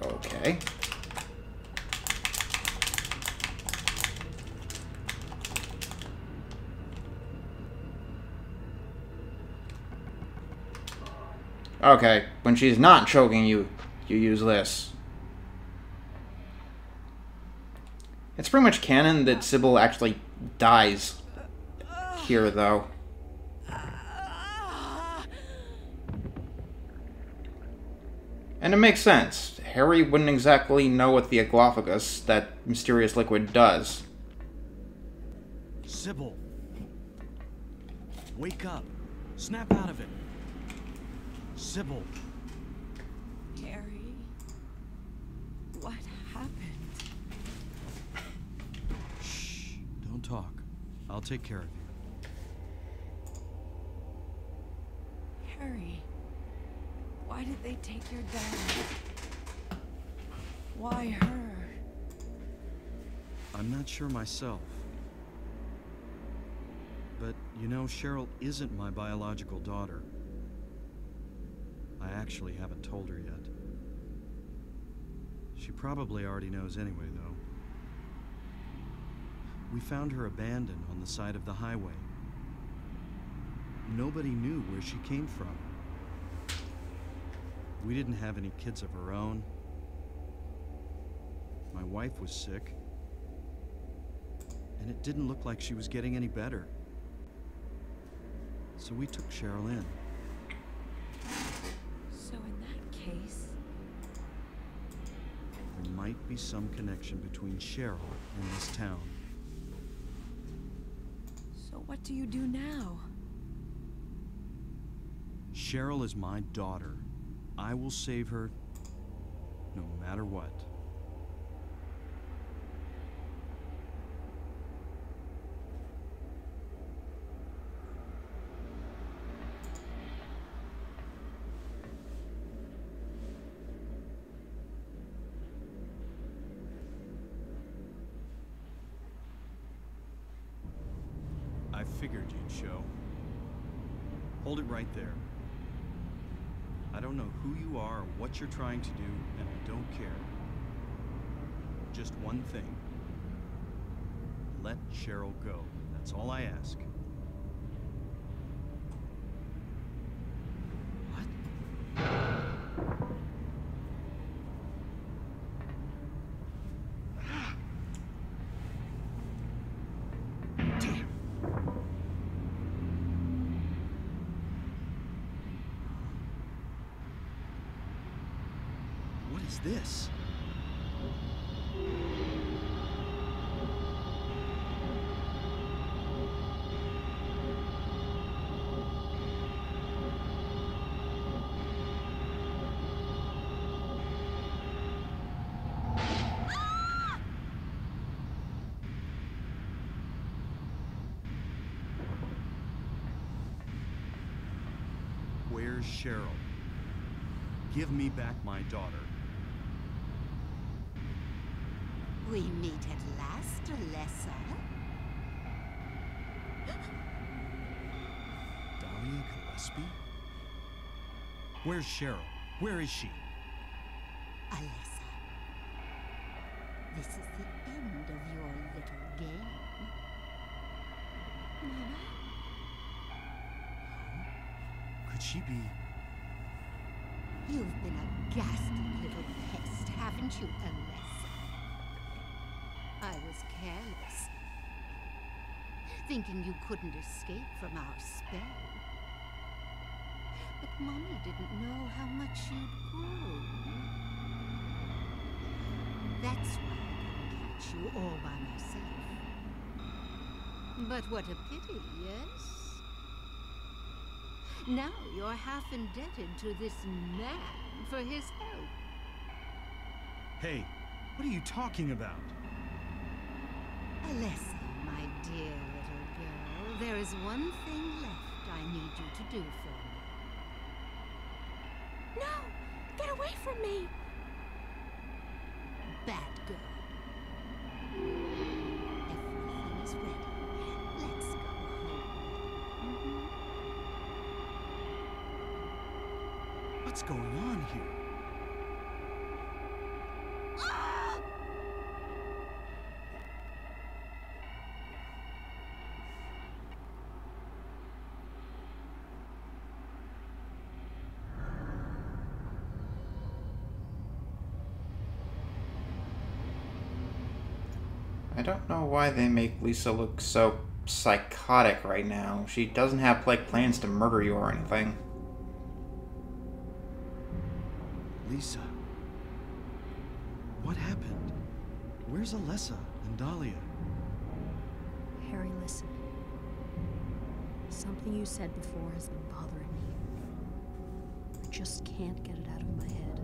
S1: Okay. Okay, when she's not choking you, you use this. It's pretty much canon that Sybil actually dies here, though. And it makes sense. Harry wouldn't exactly know what the Aglophagus, that mysterious liquid, does.
S2: Sybil. Wake up. Snap out of it. Sybil.
S4: Harry, what happened?
S2: Shh. Don't talk. I'll take care of you.
S4: Harry, why did they take your dad? Why her?
S2: I'm not sure myself. But, you know, Cheryl isn't my biological daughter. I actually haven't told her yet. She probably already knows anyway, though. We found her abandoned on the side of the highway. Nobody knew where she came from. We didn't have any kids of our own. My wife was sick. And it didn't look like she was getting any better. So we took Cheryl in.
S4: So in that case...
S2: There might be some connection between Cheryl and this town.
S4: So what do you do now?
S2: Cheryl is my daughter. I will save her no matter what. I figured you'd show. Hold it right there. I don't know who you are or what you're trying to do, and I don't care. Just one thing. Let Cheryl go. That's all I ask. What is this? Where's Cheryl? Give me back my daughter.
S5: We meet at last, Alessa.
S2: Dahlia Gillespie? Where's Cheryl? Where is she?
S5: Alessa, this is the end of your little game.
S4: Mama?
S2: Could she be...
S5: You've been a ghastly little pest, haven't you, Alessa? I was careless, thinking you couldn't escape from our spell. But Mommy didn't know how much you'd grown. That's why I couldn't catch you all by myself. But what a pity, yes? Now you're half indebted to this man for his help.
S2: Hey, what are you talking about?
S5: Alessa, my dear little girl, there is one thing left I need you to do for me.
S4: No! Get away from me!
S5: Bad girl. Everything is ready. Let's go home.
S2: What's going on here?
S1: I don't know why they make Lisa look so psychotic right now. She doesn't have like plans to murder you or anything.
S2: Lisa. What happened? Where's Alessa and Dahlia?
S4: Harry, listen. Something you said before has been bothering me. I just can't get it out of my head.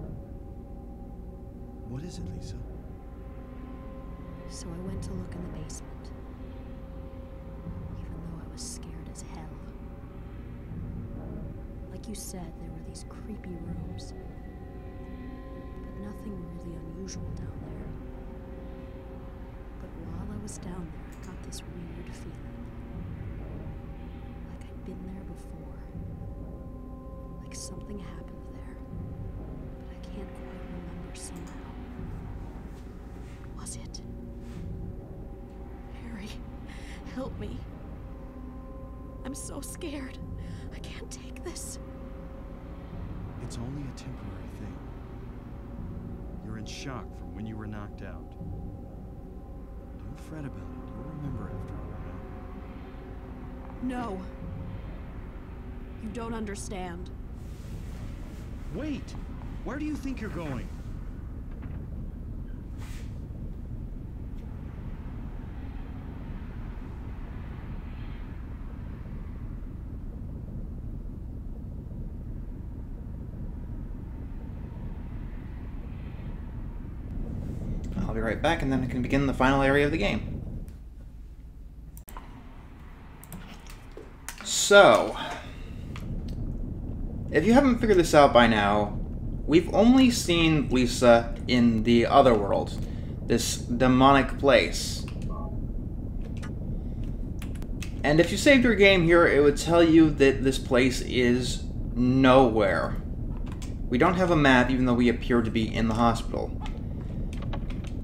S2: What is it, Lisa?
S4: So I went to look in the basement. Even though I was scared as hell. Like you said, there were these creepy rooms. But nothing really unusual down there. But while I was down there, I got this weird feeling. Like I'd been there before. Like something happened there. But I can't quite remember somehow. What was it? Harry, help me. I'm so scared. I can't take this.
S2: It's only a temporary thing. You're in shock from when you were knocked out. Don't fret about it. You'll remember after a while.
S4: No. You don't understand.
S2: Wait! Where do you think you're going?
S1: I'll be right back, and then I can begin the final area of the game. So, if you haven't figured this out by now, we've only seen Lisa in the other world, this demonic place. And if you saved your game here, it would tell you that this place is nowhere. We don't have a map, even though we appear to be in the hospital.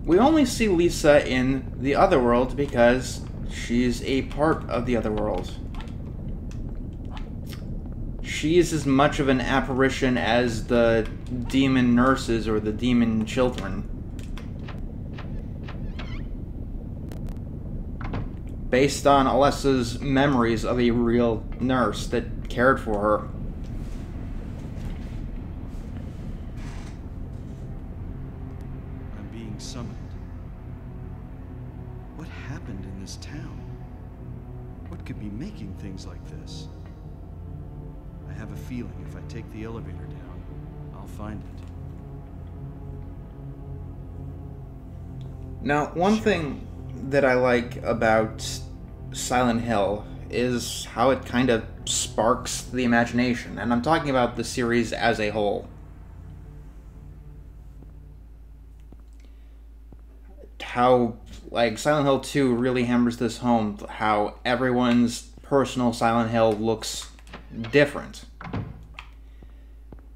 S1: We only see Lisa in the other world because she's a part of the other world. She is as much of an apparition as the demon nurses or the demon children. Based on Alessa's memories of a real nurse that cared for her.
S2: What happened in this town? What could be making things like this? I have a feeling if I take the elevator down, I'll find it.
S1: Now, one thing that I like about Silent Hill is how it kind of sparks the imagination, and I'm talking about the series as a whole. How, like, Silent Hill 2 really hammers this home, how everyone's personal Silent Hill looks different.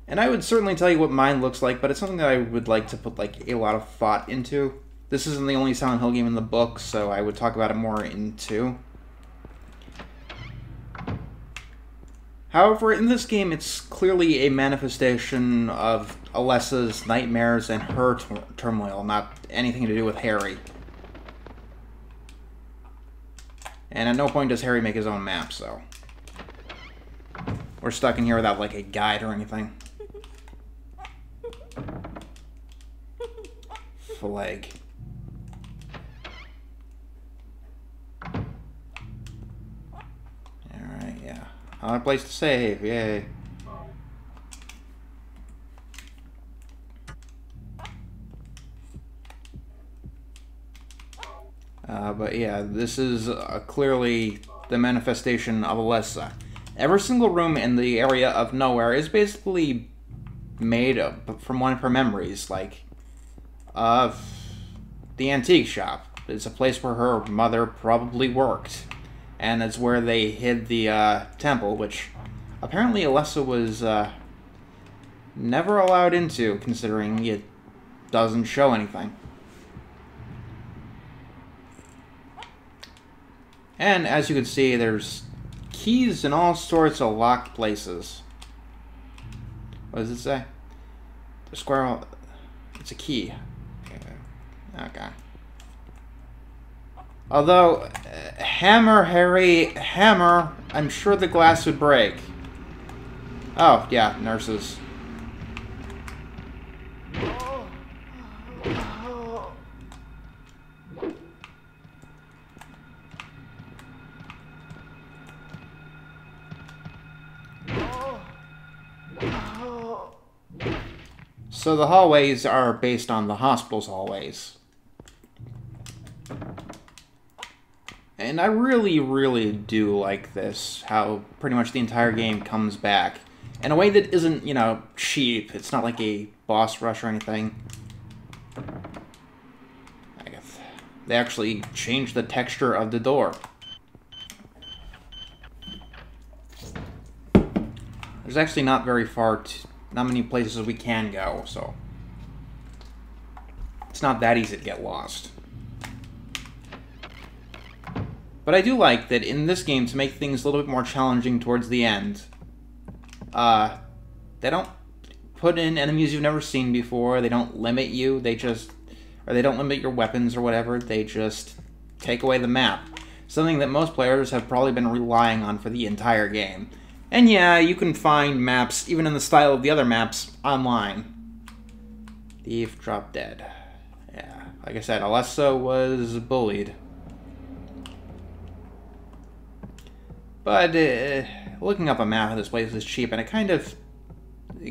S1: And I would certainly tell you what mine looks like, but it's something that I would like to put, like, a lot of thought into. This isn't the only Silent Hill game in the book, so I would talk about it more in 2. However, in this game, it's clearly a manifestation of Alessa's nightmares and her turmoil, not anything to do with Harry. And at no point does Harry make his own map, so we're stuck in here without, like, a guide or anything. Flag. Alright, yeah. Another place to save, yay. But yeah, this is clearly the manifestation of Alessa. Every single room in the area of Nowhere is basically made from one of her memories, like the antique shop. It's a place where her mother probably worked, and it's where they hid the temple, which apparently Alessa was never allowed into, considering it doesn't show anything. And as you can see, there's keys in all sorts of locked places. What does it say? The squirrel. It's a key. Okay. Although, hammer, Harry, hammer, I'm sure the glass would break. Oh, yeah, nurses. So the hallways are based on the hospital's hallways. And I really, really do like this, how pretty much the entire game comes back. In a way that isn't, you know, cheap. It's not like a boss rush or anything. I guess they actually changed the texture of the door. There's actually not very far not many places we can go, so it's not that easy to get lost. But I do like that in this game, to make things a little bit more challenging towards the end, they don't put in enemies you've never seen before, they don't limit you, they don't limit your weapons or whatever, they just take away the map. Something that most players have probably been relying on for the entire game. And yeah, you can find maps, even in the style of the other maps, online. Thief dropped dead. Yeah, like I said, Alessa was bullied. But looking up a map of this place is cheap, and it kind of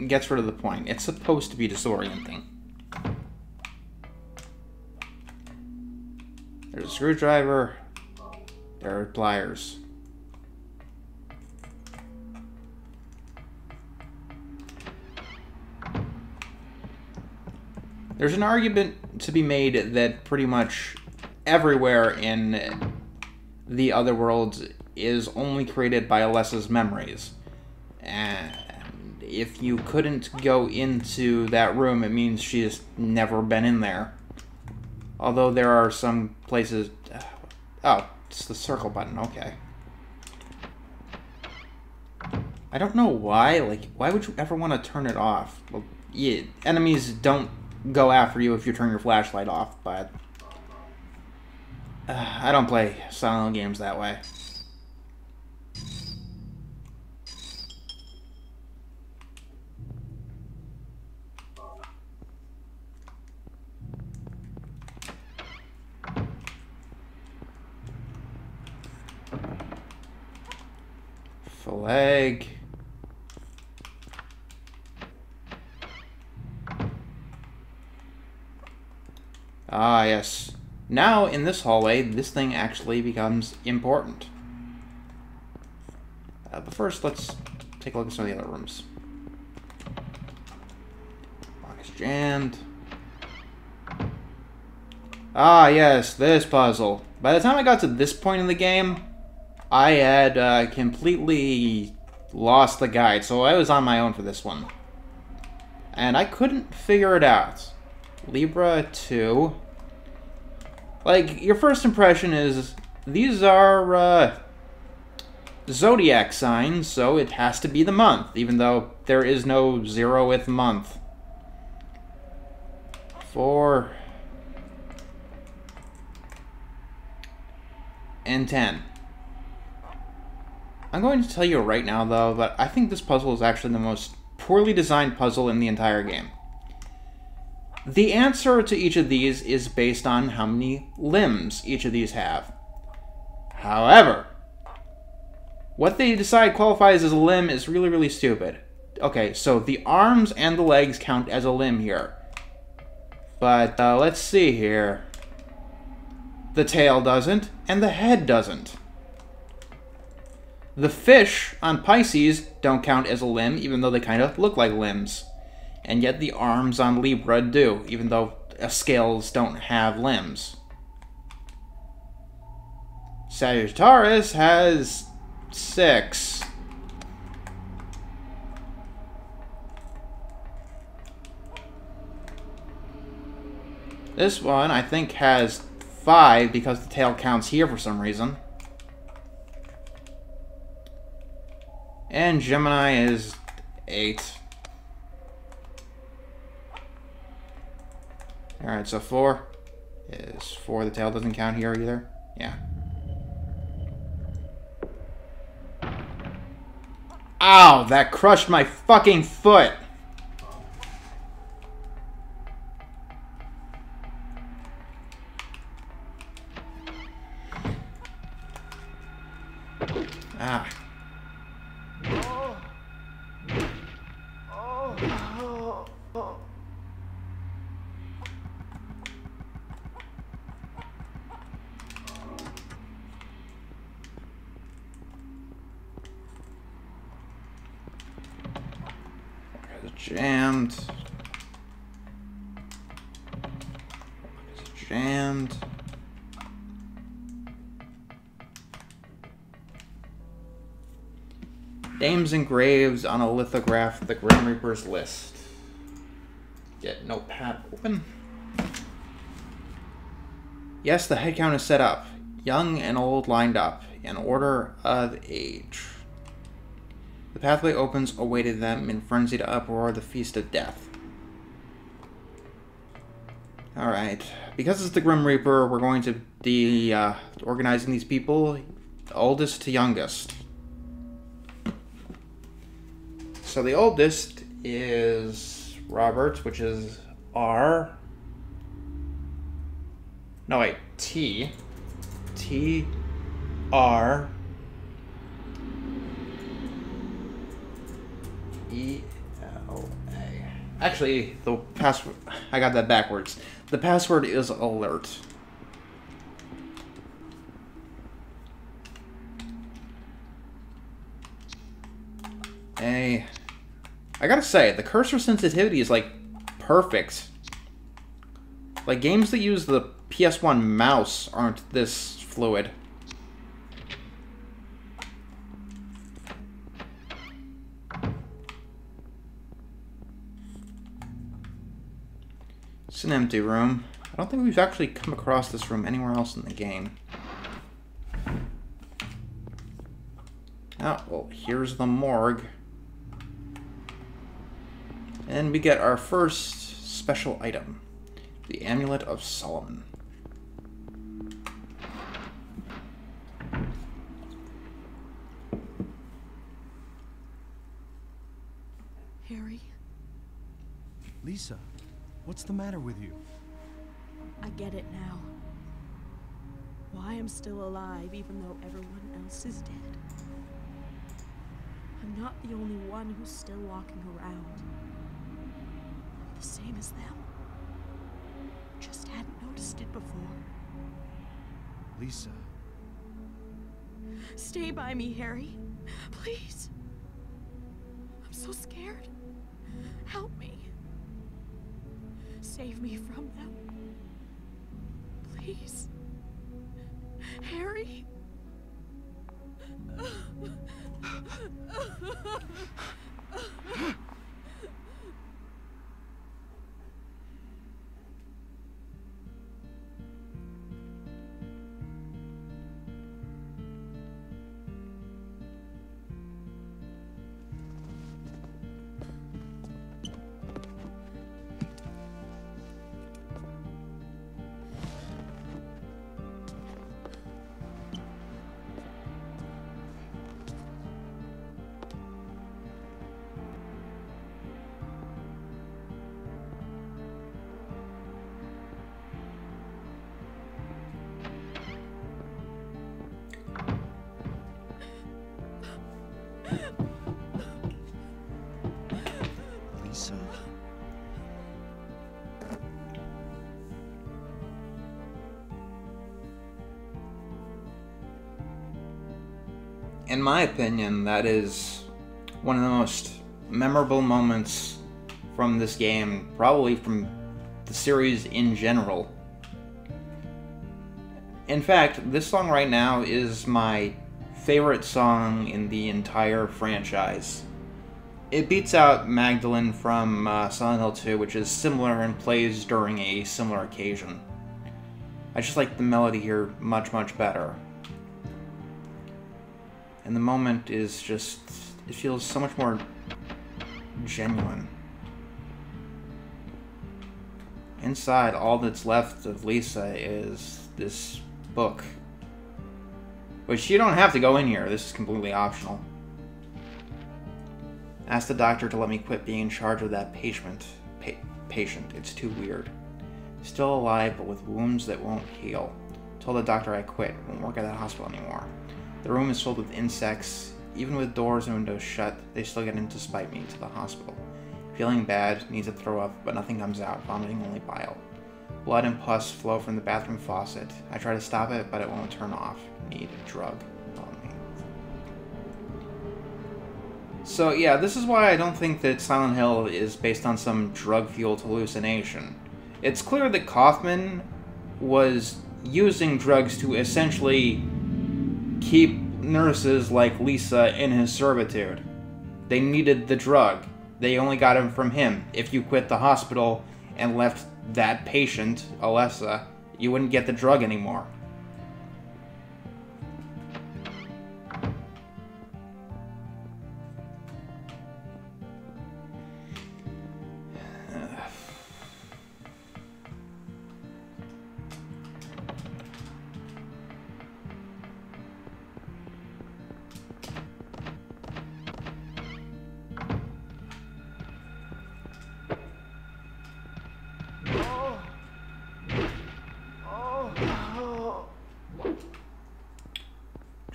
S1: gets rid of the point. It's supposed to be disorienting. There's a screwdriver. There are pliers. There's an argument to be made that pretty much everywhere in the other worlds is only created by Alessa's memories. And if you couldn't go into that room, it means she's never been in there. Although there are some places... Oh, it's the circle button, okay. I don't know why, like, why would you ever want to turn it off? Well, yeah, enemies don't go after you if you turn your flashlight off, but I don't play Silent Hill games that way. Full egg. Ah, yes. Now, in this hallway, this thing actually becomes important. But first, let's take a look at some of the other rooms. Lock is jammed. Ah, yes, this puzzle. By the time I got to this point in the game, I had completely lost the guide, so I was on my own for this one. And I couldn't figure it out. Libra 2. Like, your first impression is, these are, zodiac signs, so it has to be the month, even though there is no 0th month. 4... and 10. I'm going to tell you right now, though, that I think this puzzle is actually the most poorly designed puzzle in the entire game. The answer to each of these is based on how many limbs each of these have. However, what they decide qualifies as a limb is really, really stupid. Okay, so the arms and the legs count as a limb here. But let's see here. The tail doesn't, and the head doesn't. The fish on Pisces don't count as a limb, even though they kind of look like limbs. And yet the arms on Libra do, even though scales don't have limbs. Sagittarius has 6. This one, I think, has 5 because the tail counts here for some reason. And Gemini is 8. Alright, so 4 is 4. The tail doesn't count here either. Yeah. Ow! That crushed my fucking foot! Ah. Jammed. Jammed. Names engraved on a lithograph, the Grim Reaper's list. Get notepad open. Yes, the head count is set up. Young and old lined up, in order of age. The pathway opens, awaited them in frenzied uproar, the feast of death. Alright. Because it's the Grim Reaper, we're going to be organizing these people, oldest to youngest. So the oldest is Robert, which is R. No, wait, T. T. R. E-L-A. Actually, the password... I got that backwards. The password is alert. A... I gotta say, the cursor sensitivity is, like, perfect. Like, games that use the PS1 mouse aren't this fluid. It's an empty room. I don't think we've actually come across this room anywhere else in the game. Oh, well, here's the morgue. And we get our first special item. The Amulet of Solomon.
S4: Harry,
S2: Lisa, what's the matter with you?
S4: I get it now. Why I'm still alive even though everyone else is dead. I'm not the only one who's still walking around. I'm the same as them. Just hadn't noticed it before.
S2: Lisa.
S4: Stay by me, Harry. Please. I'm so scared. Help me. Save me from them. Please. Harry?
S2: Lisa.
S1: In my opinion, that is one of the most memorable moments from this game, probably from the series in general. In fact, this song right now is my favorite song in the entire franchise. It beats out Magdalene from Silent Hill 2, which is similar and plays during a similar occasion. I just like the melody here much, much better. And the moment is just, it feels so much more genuine. Inside, all that's left of Lisa is this book. Which you don't have to go in here, this is completely optional. Ask the doctor to let me quit being in charge of that patient. It's too weird. Still alive, but with wounds that won't heal. Told the doctor I quit, won't work at that hospital anymore. The room is filled with insects. Even with doors and windows shut, they still get in to spite me to the hospital. Feeling bad, need to throw up, but nothing comes out, vomiting only bile. Blood and pus flow from the bathroom faucet. I try to stop it, but it won't turn off. Need a drug. So yeah, this is why I don't think that Silent Hill is based on some drug-fueled hallucination. It's clear that Kaufman was using drugs to essentially keep nurses like Lisa in his servitude. They needed the drug. They only got him from him. If you quit the hospital and left that patient, Alessa, you wouldn't get the drug anymore.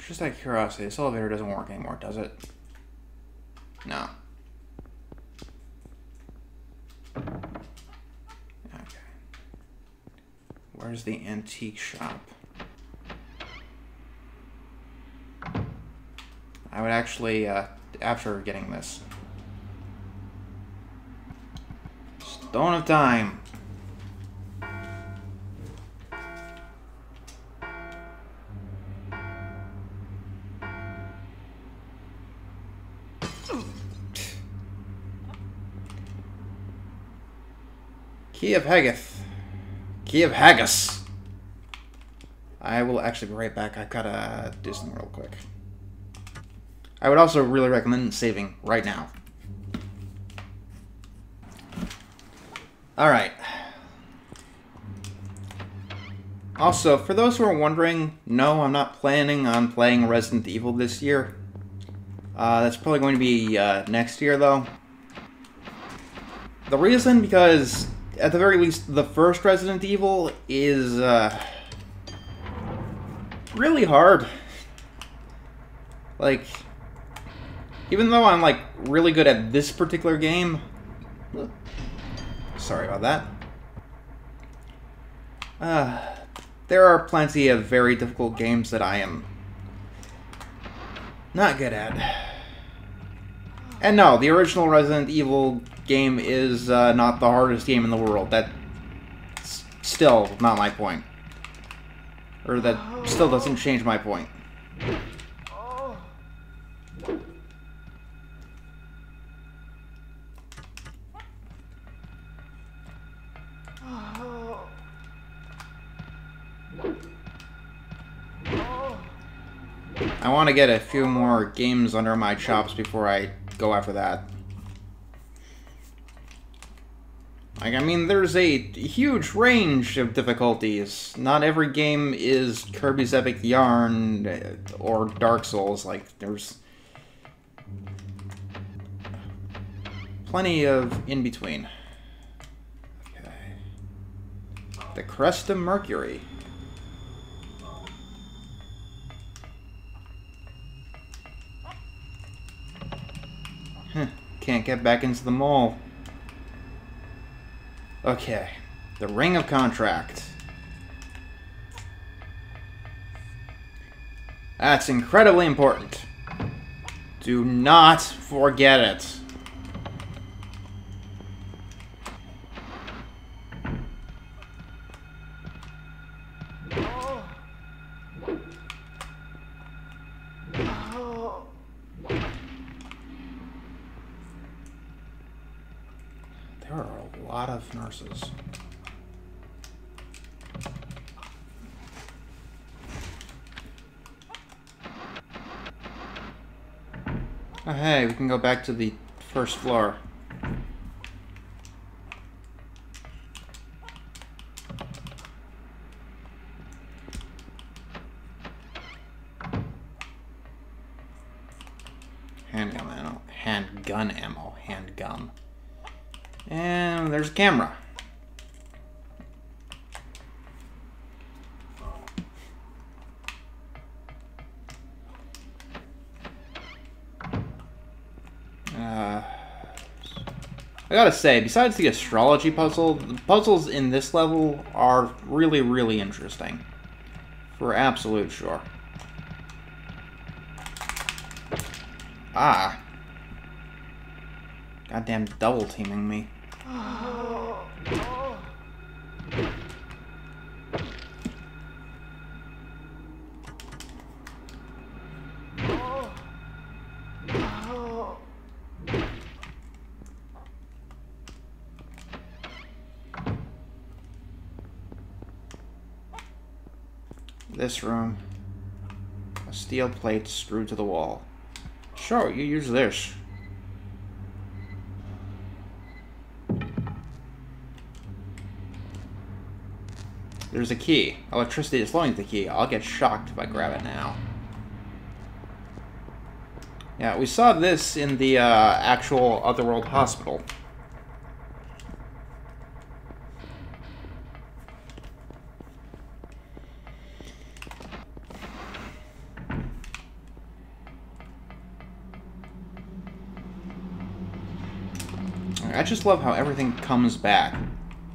S1: Just out of curiosity, this elevator doesn't work anymore, does it? No. Okay. Where's the antique shop? I would actually, after getting this. Stone of Time. Key of Haggith. Key of Haggis. I will actually be right back. I've got to do something real quick. I would also really recommend saving right now. Alright. Also, for those who are wondering, no, I'm not planning on playing Resident Evil this year. That's probably going to be next year, though. The reason, because at the very least, the first Resident Evil is really hard. Like, Even though I'm, like, really good at this particular game... Sorry about that. There are plenty of very difficult games that I am not good at. And no, the original Resident Evil game is not the hardest game in the world. That's still not my point. Or that still doesn't change my point. I want to get a few more games under my chops before I go after that. Like, I mean, there's a huge range of difficulties. Not every game is Kirby's Epic Yarn or Dark Souls. Like, there's plenty of in-between. Okay. The Crest of Mercury. Can't get back into the mall. Okay. The Ring of Contract. That's incredibly important. Do not forget it. There are a lot of nurses. Oh, hey, we can go back to the first floor. Handgun ammo. Handgun. And there's a camera. I gotta say, besides the astrology puzzle, the puzzles in this level are really, really interesting. For absolute sure. Ah. Goddamn double teaming me. This room. A steel plate screwed to the wall. Sure, you use this. There's a key. Electricity is flowing to the key. I'll get shocked if I grab it now. Yeah, we saw this in the actual Otherworld Hospital. I just love how everything comes back.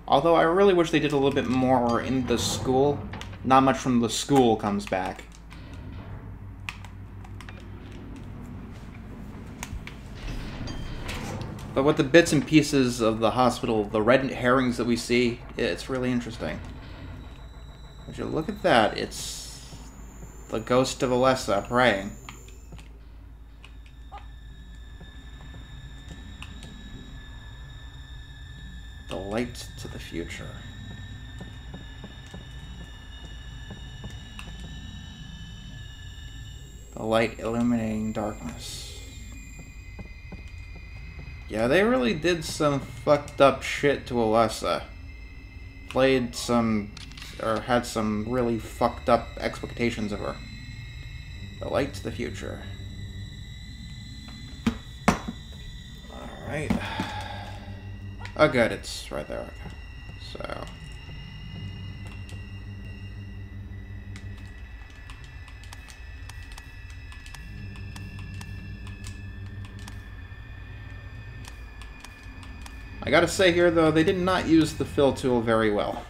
S1: Although I really wish they did a little bit more in the school. Not much from the school comes back. But with the bits and pieces of the hospital, the red herrings that we see, it's really interesting. Would you look at that? It's the ghost of Alessa praying. The light to the future. The light illuminating darkness. Yeah, they really did some fucked up shit to Alessa. Played some, or had some really fucked up expectations of her. The light to the future. Alright. Oh good, it's right there. Okay. So... I gotta say here, though, they did not use the fill tool very well.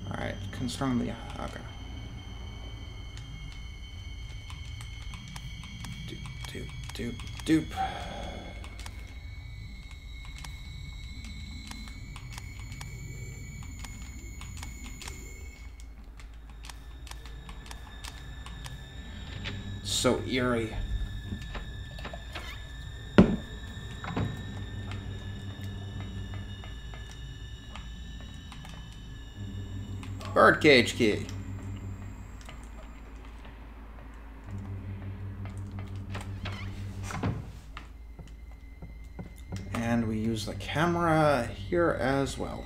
S1: Alright, confirm the... Okay. Doop. So eerie. Birdcage key. And we use the camera here as well.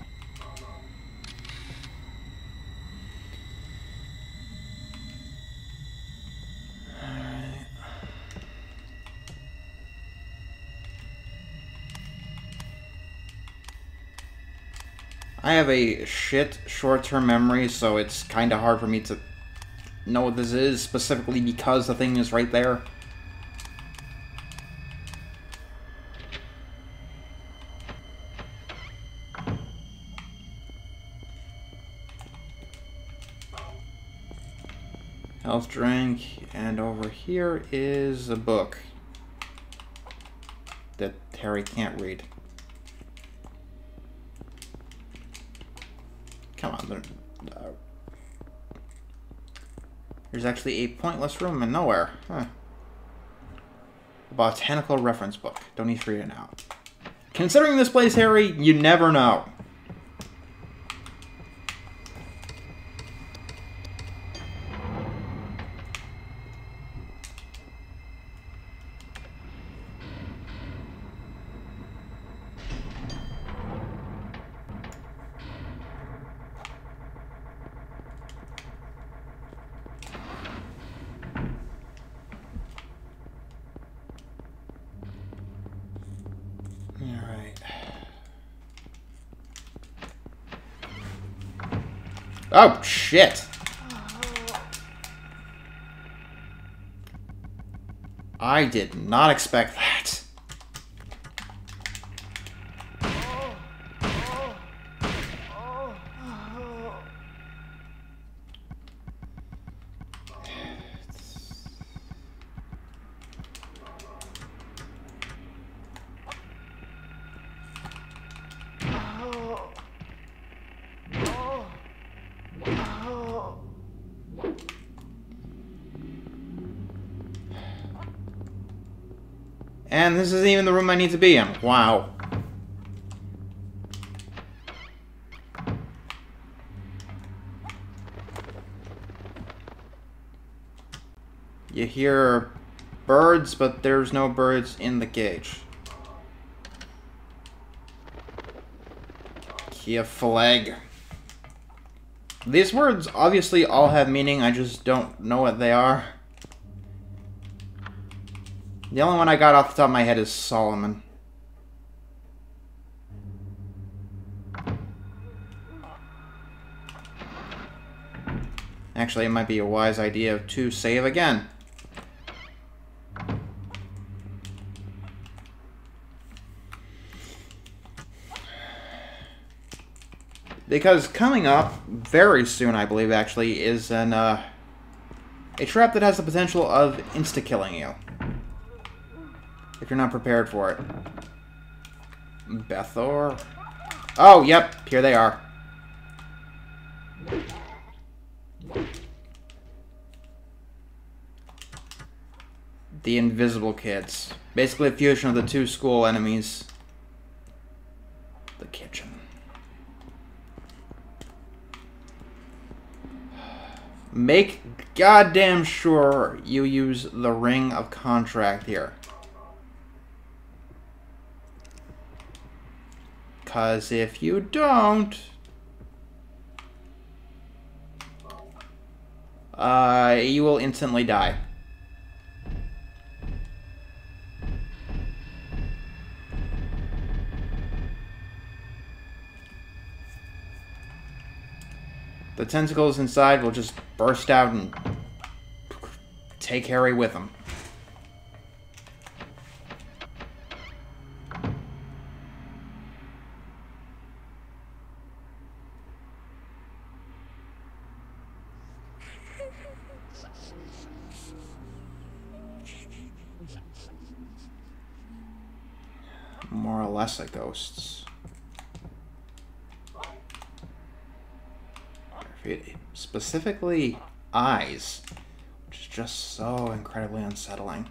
S1: I have a shit short-term memory, so it's kind of hard for me to know what this is, specifically because the thing is right there. Health drink, and over here is a book that Harry can't read. Come on, there's actually a pointless room in nowhere. Huh. A botanical reference book. Don't need to read it now. Considering this place, Harry, you never know. Oh, shit. I did not expect that. And this isn't even the room I need to be in. Wow. You hear birds, but there's no birds in the cage. Kia flag. These words obviously all have meaning, I just don't know what they are. The only one I got off the top of my head is Solomon. Actually, it might be a wise idea to save again. Because coming up, very soon I believe actually, is a trap that has the potential of insta-killing you. If you're not prepared for it. Bethor? Oh, yep, here they are. The Invisible Kids. Basically a fusion of the two school enemies. The kitchen. Make goddamn sure you use the Ring of Contract here. Because if you don't, you will instantly die. The tentacles inside will just burst out and take Harry with them. more or less ghosts. Specifically, eyes, which is just so incredibly unsettling.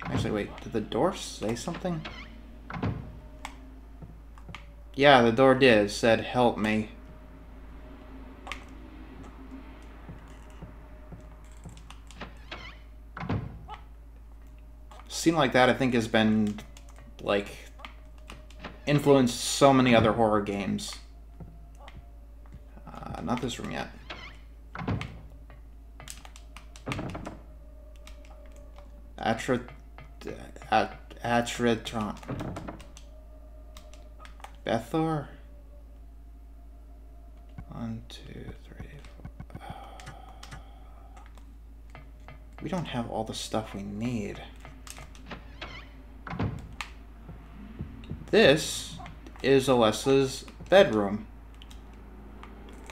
S1: Actually, wait, did the door say something? Yeah, the door did. It said, "Help me." A scene like that, I think, has been, like, influenced so many other horror games. Not this room yet. Atritron. Bethor? 1, 2, 3, 4. We don't have all the stuff we need. This is Alessa's bedroom.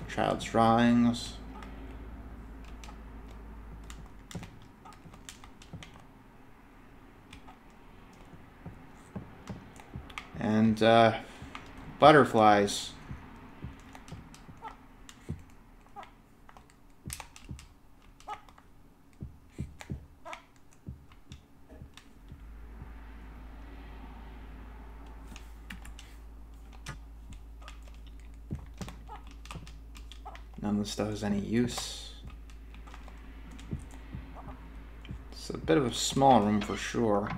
S1: Child's drawings. And, butterflies. None of this stuff has any use. It's a bit of a small room for sure.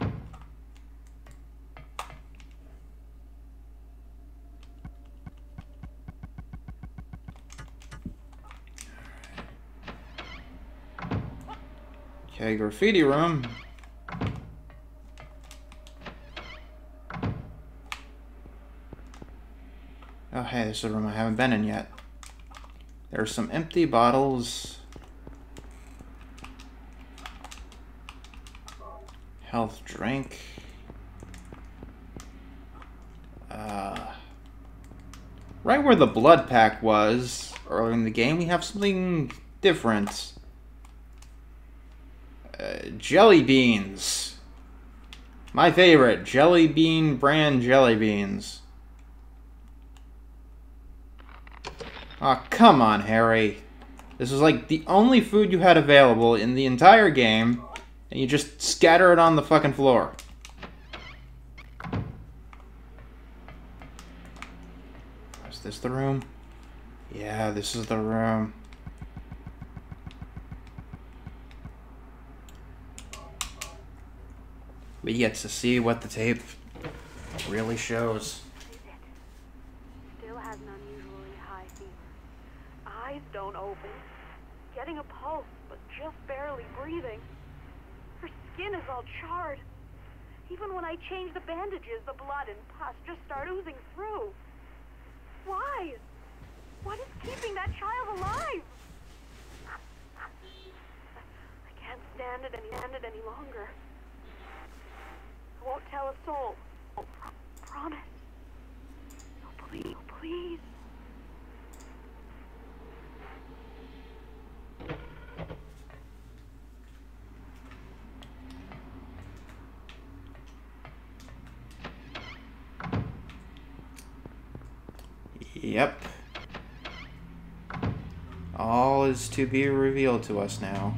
S1: Okay, graffiti room. Oh, hey, this is a room I haven't been in yet. There's some empty bottles. Health drink. Right where the blood pack was earlier in the game, we have something different. Jelly beans. My favorite, Jelly Bean brand jelly beans. Aw, come on, Harry. This was like the only food you had available in the entire game, and you just scatter it on the fucking floor. Is this the room? Yeah, this is the room. We get to see what the tape really shows.
S6: Still has an unusually high fever. Eyes don't open. Getting a pulse, but just barely breathing. Her skin is all charred. Even when I change the bandages, the blood and pus just start oozing through. Why? What is keeping that child alive? I can't stand it any longer. I won't tell a soul. Promise. Oh, please, please.
S1: Yep. All is to be revealed to us now.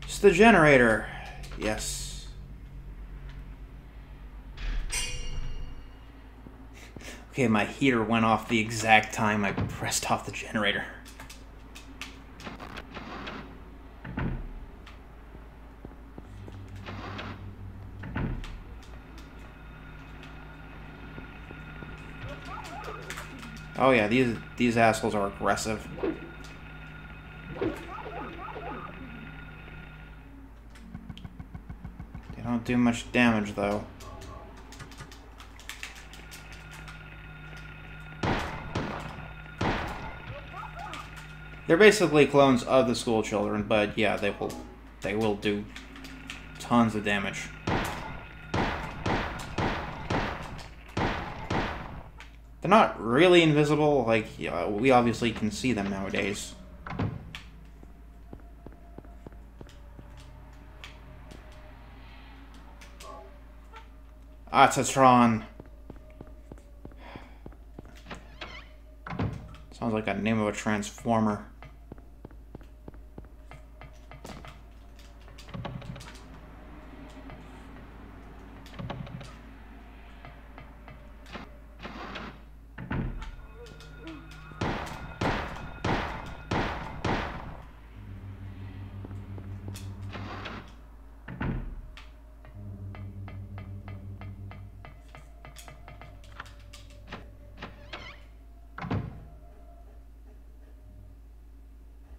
S1: It's the generator. Yes. Okay, my heater went off the exact time I pressed off the generator. Oh yeah, these assholes are aggressive. They don't do much damage though. They're basically clones of the school children, but yeah, they will do tons of damage. They're not really invisible. Like, yeah, we obviously can see them nowadays. Atatron. Sounds like a name of a transformer.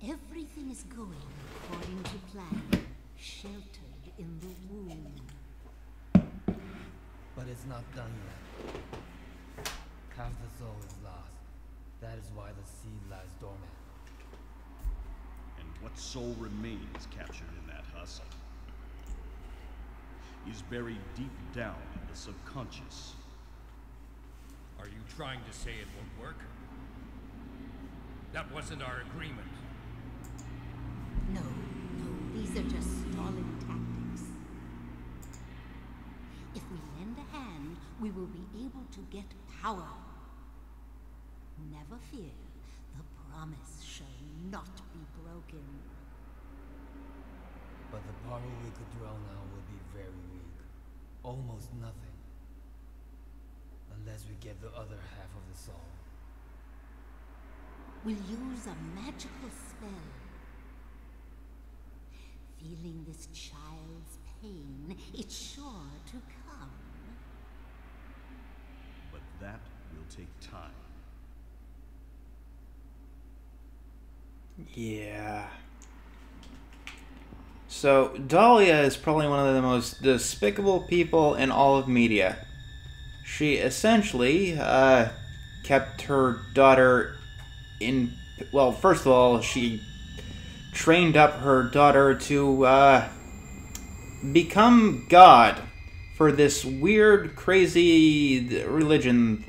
S5: Everything is going according to plan, sheltered in the womb.
S7: But it's not done yet. Half the soul is lost. That is why the seed lies dormant.
S2: And what soul remains captured in that husk is buried deep down in the subconscious.
S3: Are you trying to say it won't work? That wasn't our agreement.
S5: No, these are just stalling tactics. If we lend a hand, we will be able to get power. Never fear, the promise shall not be broken.
S7: But the power we could draw now will be very weak. Almost nothing. Unless we get the other half of the soul.
S5: We'll use a magical spell. Feeling this child's pain, it's sure to come.
S2: But that will take time.
S1: Yeah. So, Dahlia is probably one of the most despicable people in all of media. She essentially, kept her daughter in... Well, first of all, she trained up her daughter to, become God for this weird, crazy religion.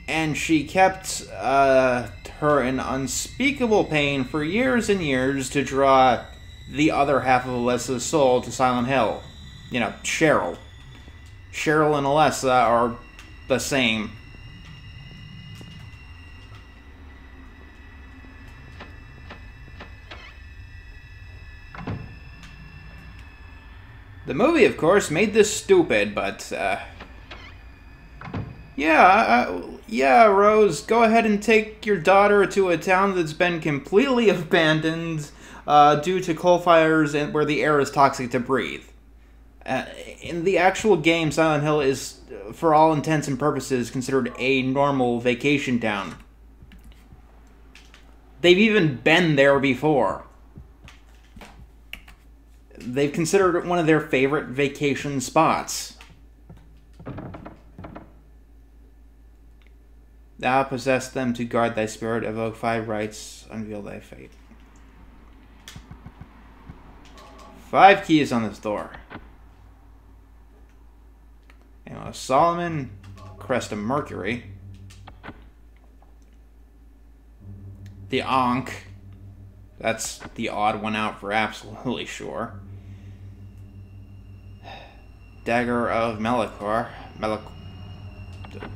S1: And she kept, her in unspeakable pain for years and years to draw the other half of Alessa's soul to Silent Hill. You know, Cheryl. Cheryl and Alessa are the same. The movie, of course, made this stupid, but, yeah, Rose, go ahead and take your daughter to a town that's been completely abandoned due to coal fires and where the air is toxic to breathe. In the actual game, Silent Hill is, for all intents and purposes, considered a normal vacation town. They've even been there before. They've considered it one of their favorite vacation spots. Thou possess them to guard thy spirit, evoke 5 rites, unveil thy fate. 5 keys on this door. Anyway, Solomon, Crest of Mercury. The Ankh. That's the odd one out for absolutely sure. Dagger of Melikor.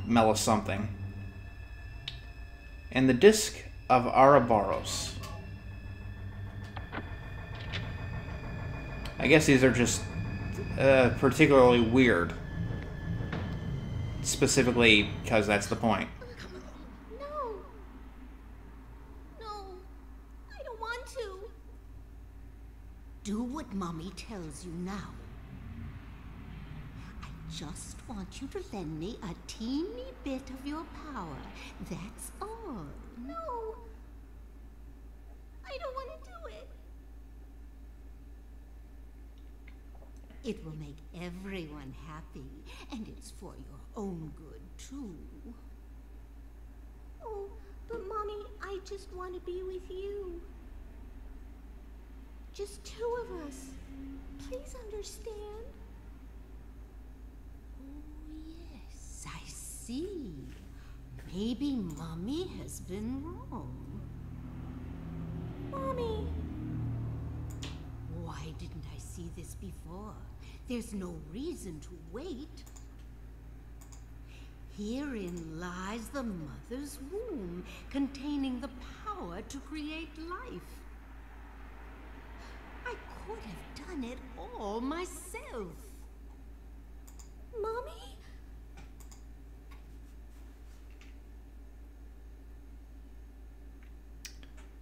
S1: Mela something. And the Disc of Ouroboros. I guess these are just particularly weird. Specifically because that's the point.
S5: No. No. I don't want to. Do what Mommy tells you now. I just want you to lend me a teeny bit of your power. That's all. No. I don't want to do it. It will make everyone happy, and it's for your own good, too. Oh, but Mommy, I just want to be with you. Just 2 of us. Please understand. Oh, yes, I see. Maybe Mommy has been wrong.
S4: Mommy!
S5: Why didn't I see this before? There's no reason to wait. Herein lies the mother's womb, containing the power to create life. I could have done it all myself.
S4: Mommy?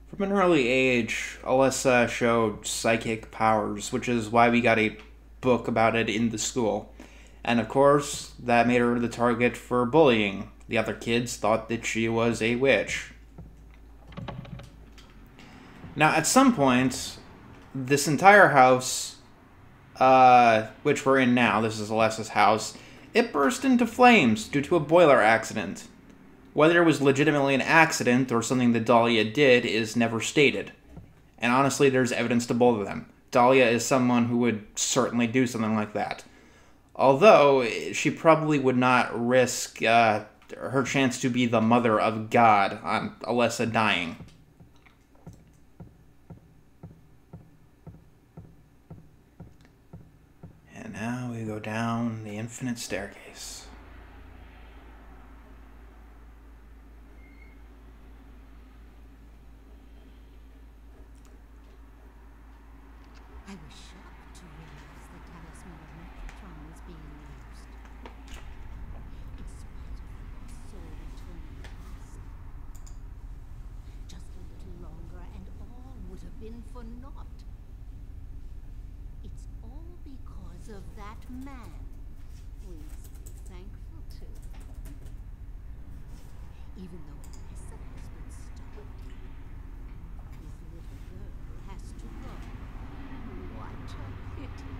S1: From an early age, Alyssa showed psychic powers, which is why we got a book about it in the school. And of course, that made her the target for bullying. The other kids thought that she was a witch. Now, at some point, this entire house, which we're in now, this is Alyssa's house, it burst into flames due to a boiler accident. Whether it was legitimately an accident or something that Dahlia did is never stated. And honestly, there's evidence to both of them. Dahlia is someone who would certainly do something like that. Although, she probably would not risk her chance to be the mother of God on Alyssa dying. And now we go down the infinite staircase.
S5: I was shocked to realize the talisman of Metatron was being used. In spite of the lost soul returning past. Just a little longer and all would have been for naught. It's all because of that man we must be thankful to. Even though Alyssa has been stopped, his little girl has to go. What a pity.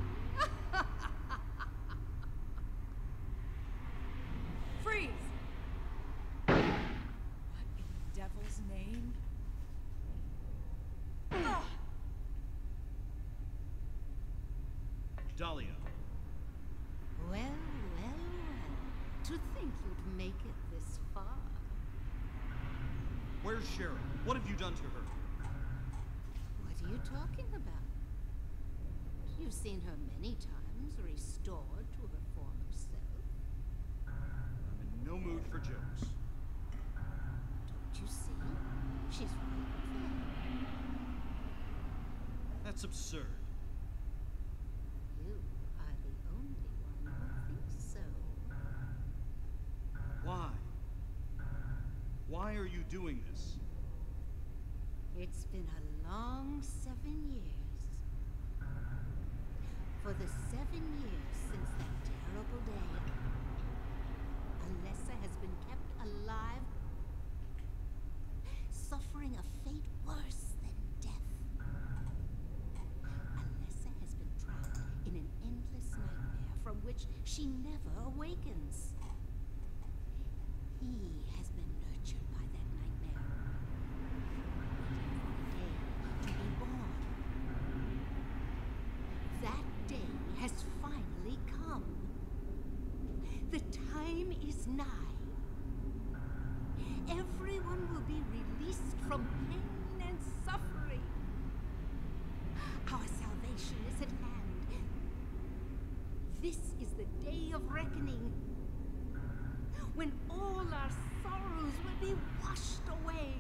S4: Freeze! What in the devil's name? Ah!
S2: Dahlia,
S5: Well, well, well. To think you'd make it this far.
S2: where's Cheryl? What have you done to her?
S5: What are you talking about? You've seen her many times restored to her form of self.
S2: I'm in no mood for jokes.
S5: Don't you see? She's right there.
S2: That's absurd.
S5: You are the only one who thinks so.
S2: Why? Why are you doing this?
S5: It's been a long 7 years. For the 7 years since that terrible day, Alessa has been kept alive, suffering a fate worse than death. Alessa has been trapped in an endless nightmare from which she never awakens. He has been nurtured by that nightmare, waiting for the day to be born. That day has finally come. The time is nigh. Everyone will be released from pain and suffering. Our salvation is at hand. This is the day of reckoning, when all our sorrows will be washed away.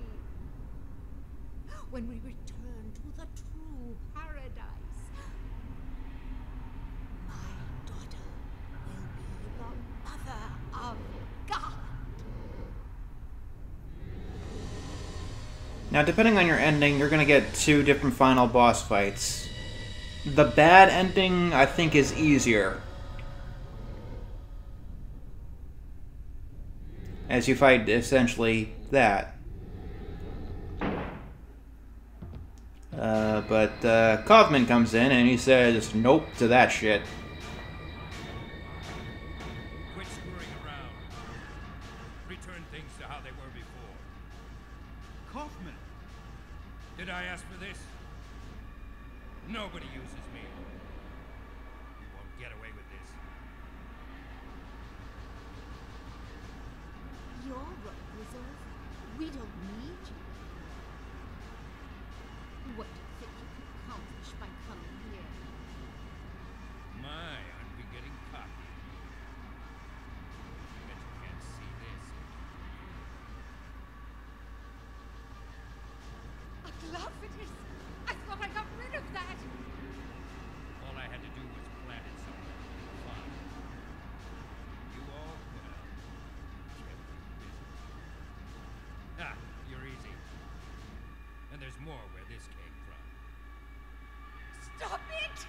S5: When we return to the true paradise. My daughter will be the mother of God.
S1: Now, depending on your ending, you're going to get 2 different final boss fights. The bad ending, I think, is easier, as you fight essentially that. But Kaufman comes in and he says nope to that shit.
S3: Quit screwing around. Return things to how they were before.
S2: Kaufman!
S3: Did I ask for this? Nobody uses me. You won't get away with this.
S5: We don't need you. What do you think you can accomplish by coming here?
S3: My, aren't we getting cocky? I bet you can't see this.
S5: A glove it is! I thought I got rid of that!
S3: All I had to do was plant it somewhere. Fine. You all, well, kept me busy. Ah, you're easy. And there's more where this came from.
S5: Stop it!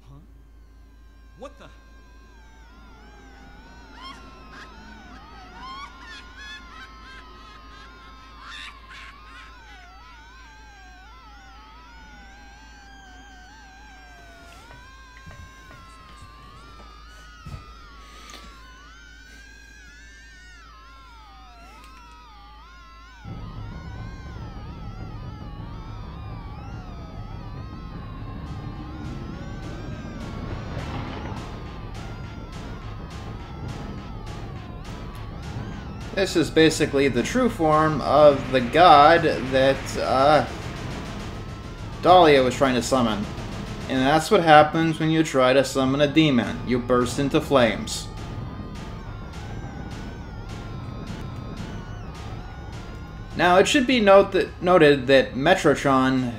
S2: Huh? What the?
S1: This is basically the true form of the god that Dahlia was trying to summon. And that's what happens when you try to summon a demon. You burst into flames. Now, it should be noted that Metrotron,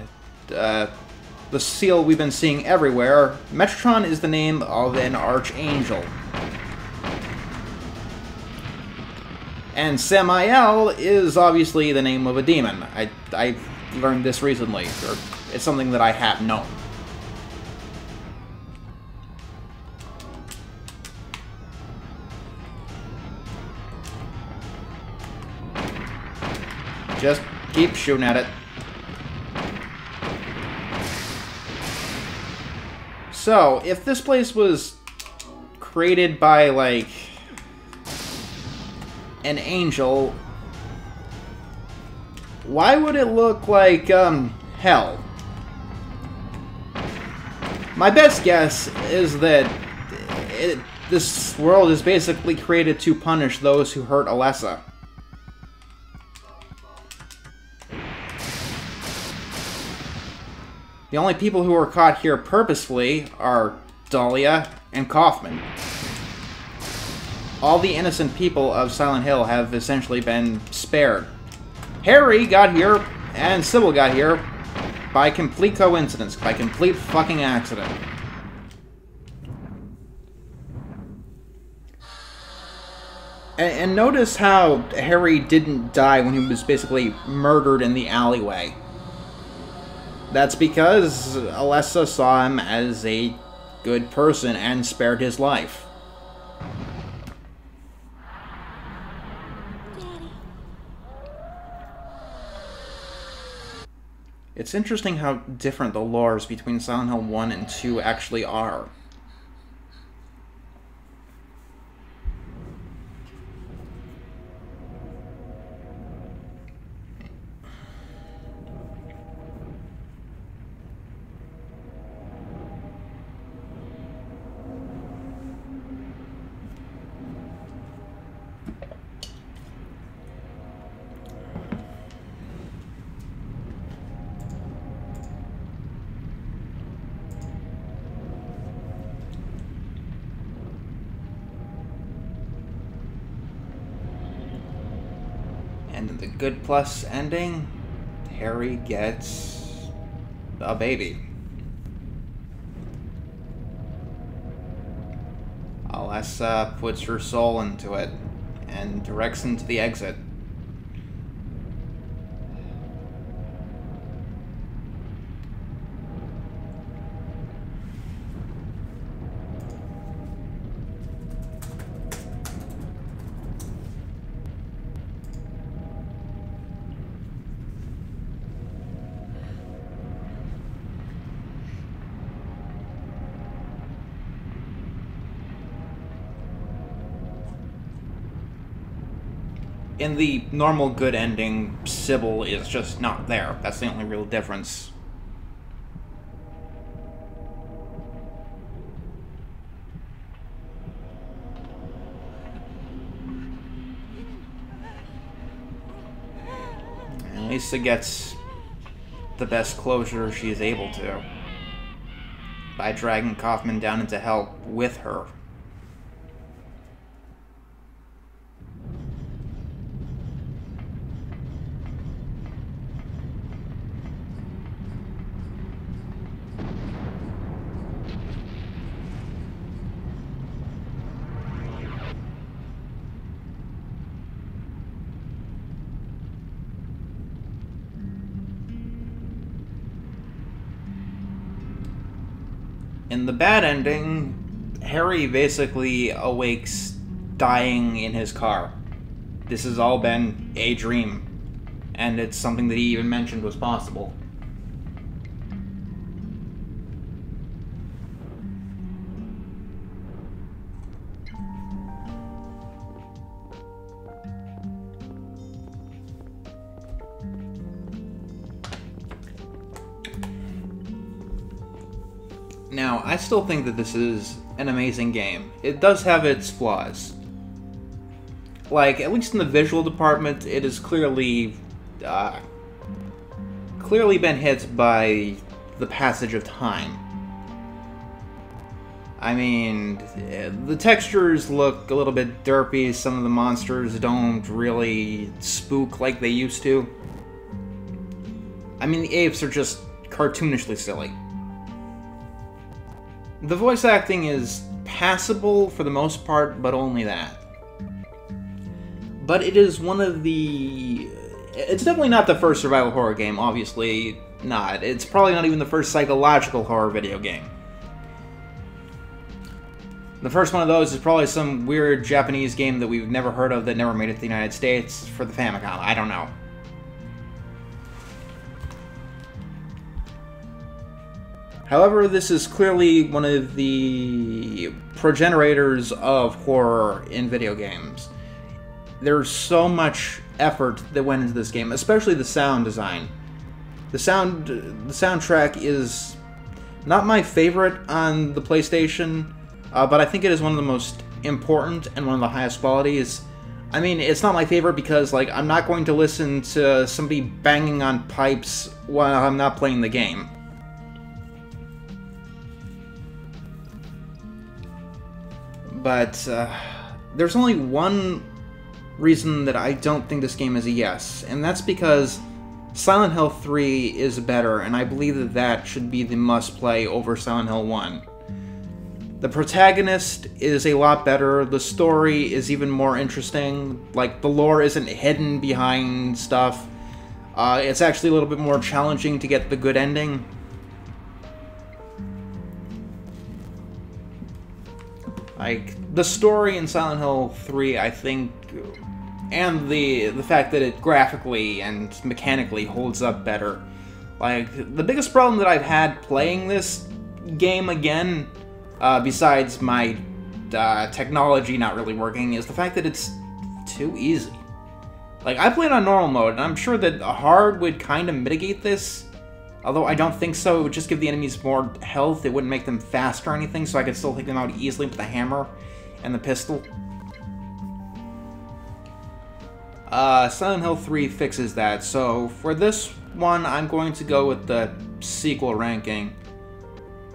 S1: the seal we've been seeing everywhere, Metrotron is the name of an archangel. And Samael is obviously the name of a demon. I learned this recently, or it's something that I have known. Just keep shooting at it. So, if this place was created by, like, an angel, why would it look like, hell? My best guess is that this world is basically created to punish those who hurt Alessa. The only people who are caught here purposefully are Dahlia and Kaufman. All the innocent people of Silent Hill have essentially been spared. Harry got here, and Sybil got here, by complete coincidence, by complete fucking accident. And notice how Harry didn't die when he was basically murdered in the alleyway. That's because Alessa saw him as a good person and spared his life.
S5: Daddy.
S1: It's interesting how different the lores between Silent Hill 1 and 2 actually are. And in the good plus ending, Harry gets a baby. Alessa puts her soul into it and directs him to the exit. In the normal good ending, Sybil is just not there. That's the only real difference. And Lisa gets the best closure she is able to by dragging Kaufman down into hell with her. In the bad ending, Harry basically awakes dying in his car. This has all been a dream, and it's something that he even mentioned was possible. Now, I still think that this is an amazing game. It does have its flaws. Like, at least in the visual department, it has clearly been hit by the passage of time. I mean, the textures look a little bit derpy, some of the monsters don't really spook like they used to. I mean, the apes are just cartoonishly silly. The voice acting is passable for the most part, but only that. But it is one of the... It's definitely not the first survival horror game, obviously not. It's probably not even the first psychological horror video game. The first one of those is probably some weird Japanese game that we've never heard of that never made it to the United States for the Famicom. I don't know. However, this is clearly one of the progenitors of horror in video games. There's so much effort that went into this game, especially the sound design. The soundtrack is not my favorite on the PlayStation, but I think it is one of the most important and one of the highest qualities. I mean, it's not my favorite because, like, I'm not going to listen to somebody banging on pipes while I'm not playing the game. But there's only one reason that I don't think this game is a yes, and that's because Silent Hill 3 is better, and I believe that that should be the must-play over Silent Hill 1. The protagonist is a lot better, the story is even more interesting, like, the lore isn't hidden behind stuff. It's actually a little bit more challenging to get the good ending. Like, the story in Silent Hill 3, I think, and the fact that it graphically and mechanically holds up better. Like, the biggest problem that I've had playing this game again, besides my technology not really working, is the fact that it's too easy. Like, I played on normal mode, and I'm sure that hard would kind of mitigate this. Although I don't think so, it would just give the enemies more health, it wouldn't make them fast or anything, so I could still take them out easily with the hammer and the pistol. Silent Hill 3 fixes that, so for this one, I'm going to go with the sequel ranking.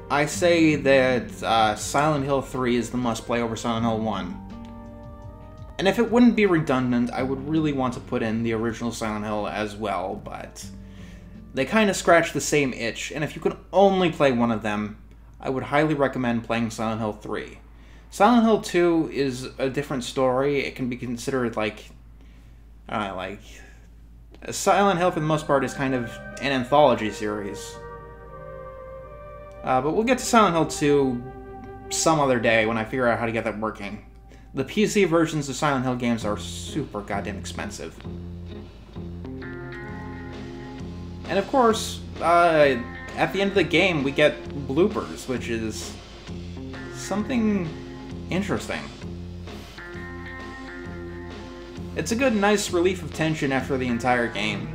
S1: I say that Silent Hill 3 is the must-play over Silent Hill 1. And if it wouldn't be redundant, I would really want to put in the original Silent Hill as well, but they kind of scratch the same itch, and if you could only play one of them, I would highly recommend playing Silent Hill 3. Silent Hill 2 is a different story. It can be considered like Silent Hill for the most part is kind of an anthology series. But we'll get to Silent Hill 2 some other day when I figure out how to get that working. The PC versions of Silent Hill games are super goddamn expensive. And of course, at the end of the game, we get bloopers, which is something interesting. It's a good, nice relief of tension after the entire game.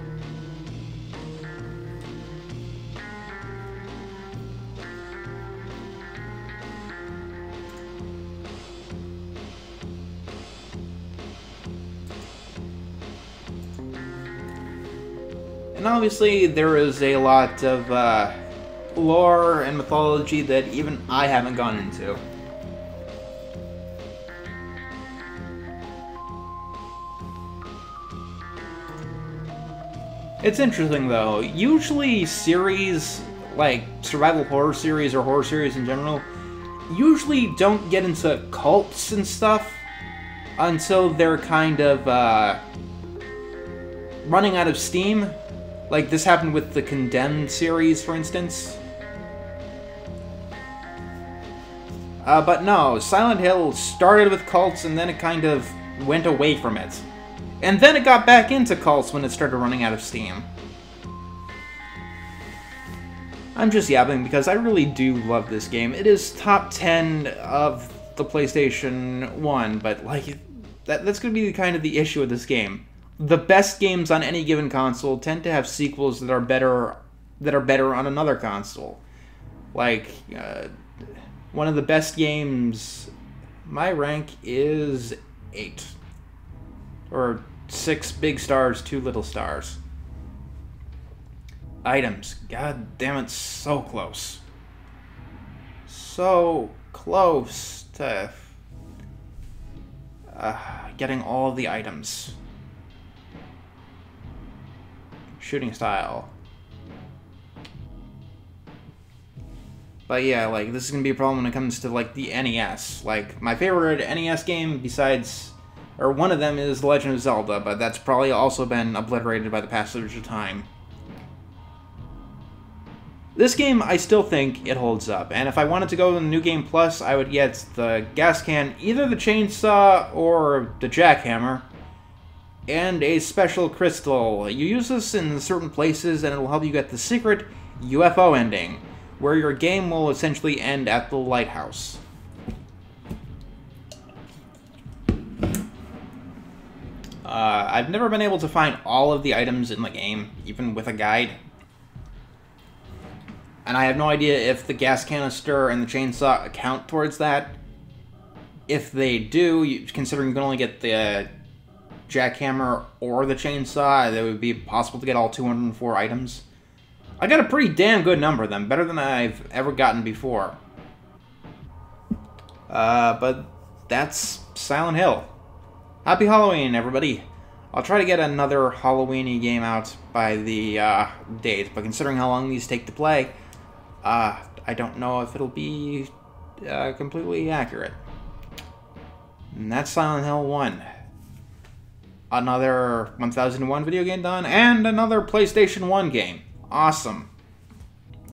S1: And obviously, there is a lot of lore and mythology that even I haven't gone into. It's interesting, though. Usually series, like survival horror series or horror series in general, usually don't get into cults and stuff until they're kind of running out of steam. Like, this happened with the Condemned series, for instance. But no, Silent Hill started with cults, and then it kind of went away from it. And then it got back into cults when it started running out of steam. I'm just yapping because I really do love this game. It is top 10 of the PlayStation 1, but, like, that's going to be kind of the issue with this game. The best games on any given console tend to have sequels that are better on another console. Like, one of the best games, my rank is 8. Or 6 big stars, 2 little stars. Items. God damn it, so close. So close to getting all of the items. Shooting style. But yeah, like, this is gonna be a problem when it comes to, like, the NES. Like, my favorite NES game besides, or one of them, is The Legend of Zelda, but that's probably also been obliterated by the passage of time. This game, I still think it holds up, and if I wanted to go in the New Game Plus, I would get the gas can, either the chainsaw or the jackhammer, and a special crystal. You use this in certain places, and it'll help you get the secret UFO ending, where your game will essentially end at the lighthouse. I've never been able to find all of the items in the game, even with a guide. And I have no idea if the gas canister and the chainsaw account towards that. If they do, considering you can only get the jackhammer or the chainsaw, it would be possible to get all 204 items. I got a pretty damn good number of them, better than I've ever gotten before. But that's Silent Hill. Happy Halloween, everybody. I'll try to get another Halloween-y game out by the date, but considering how long these take to play, I don't know if it'll be completely accurate. And that's Silent Hill 1. Another 1001 video game done, and another PlayStation 1 game. Awesome.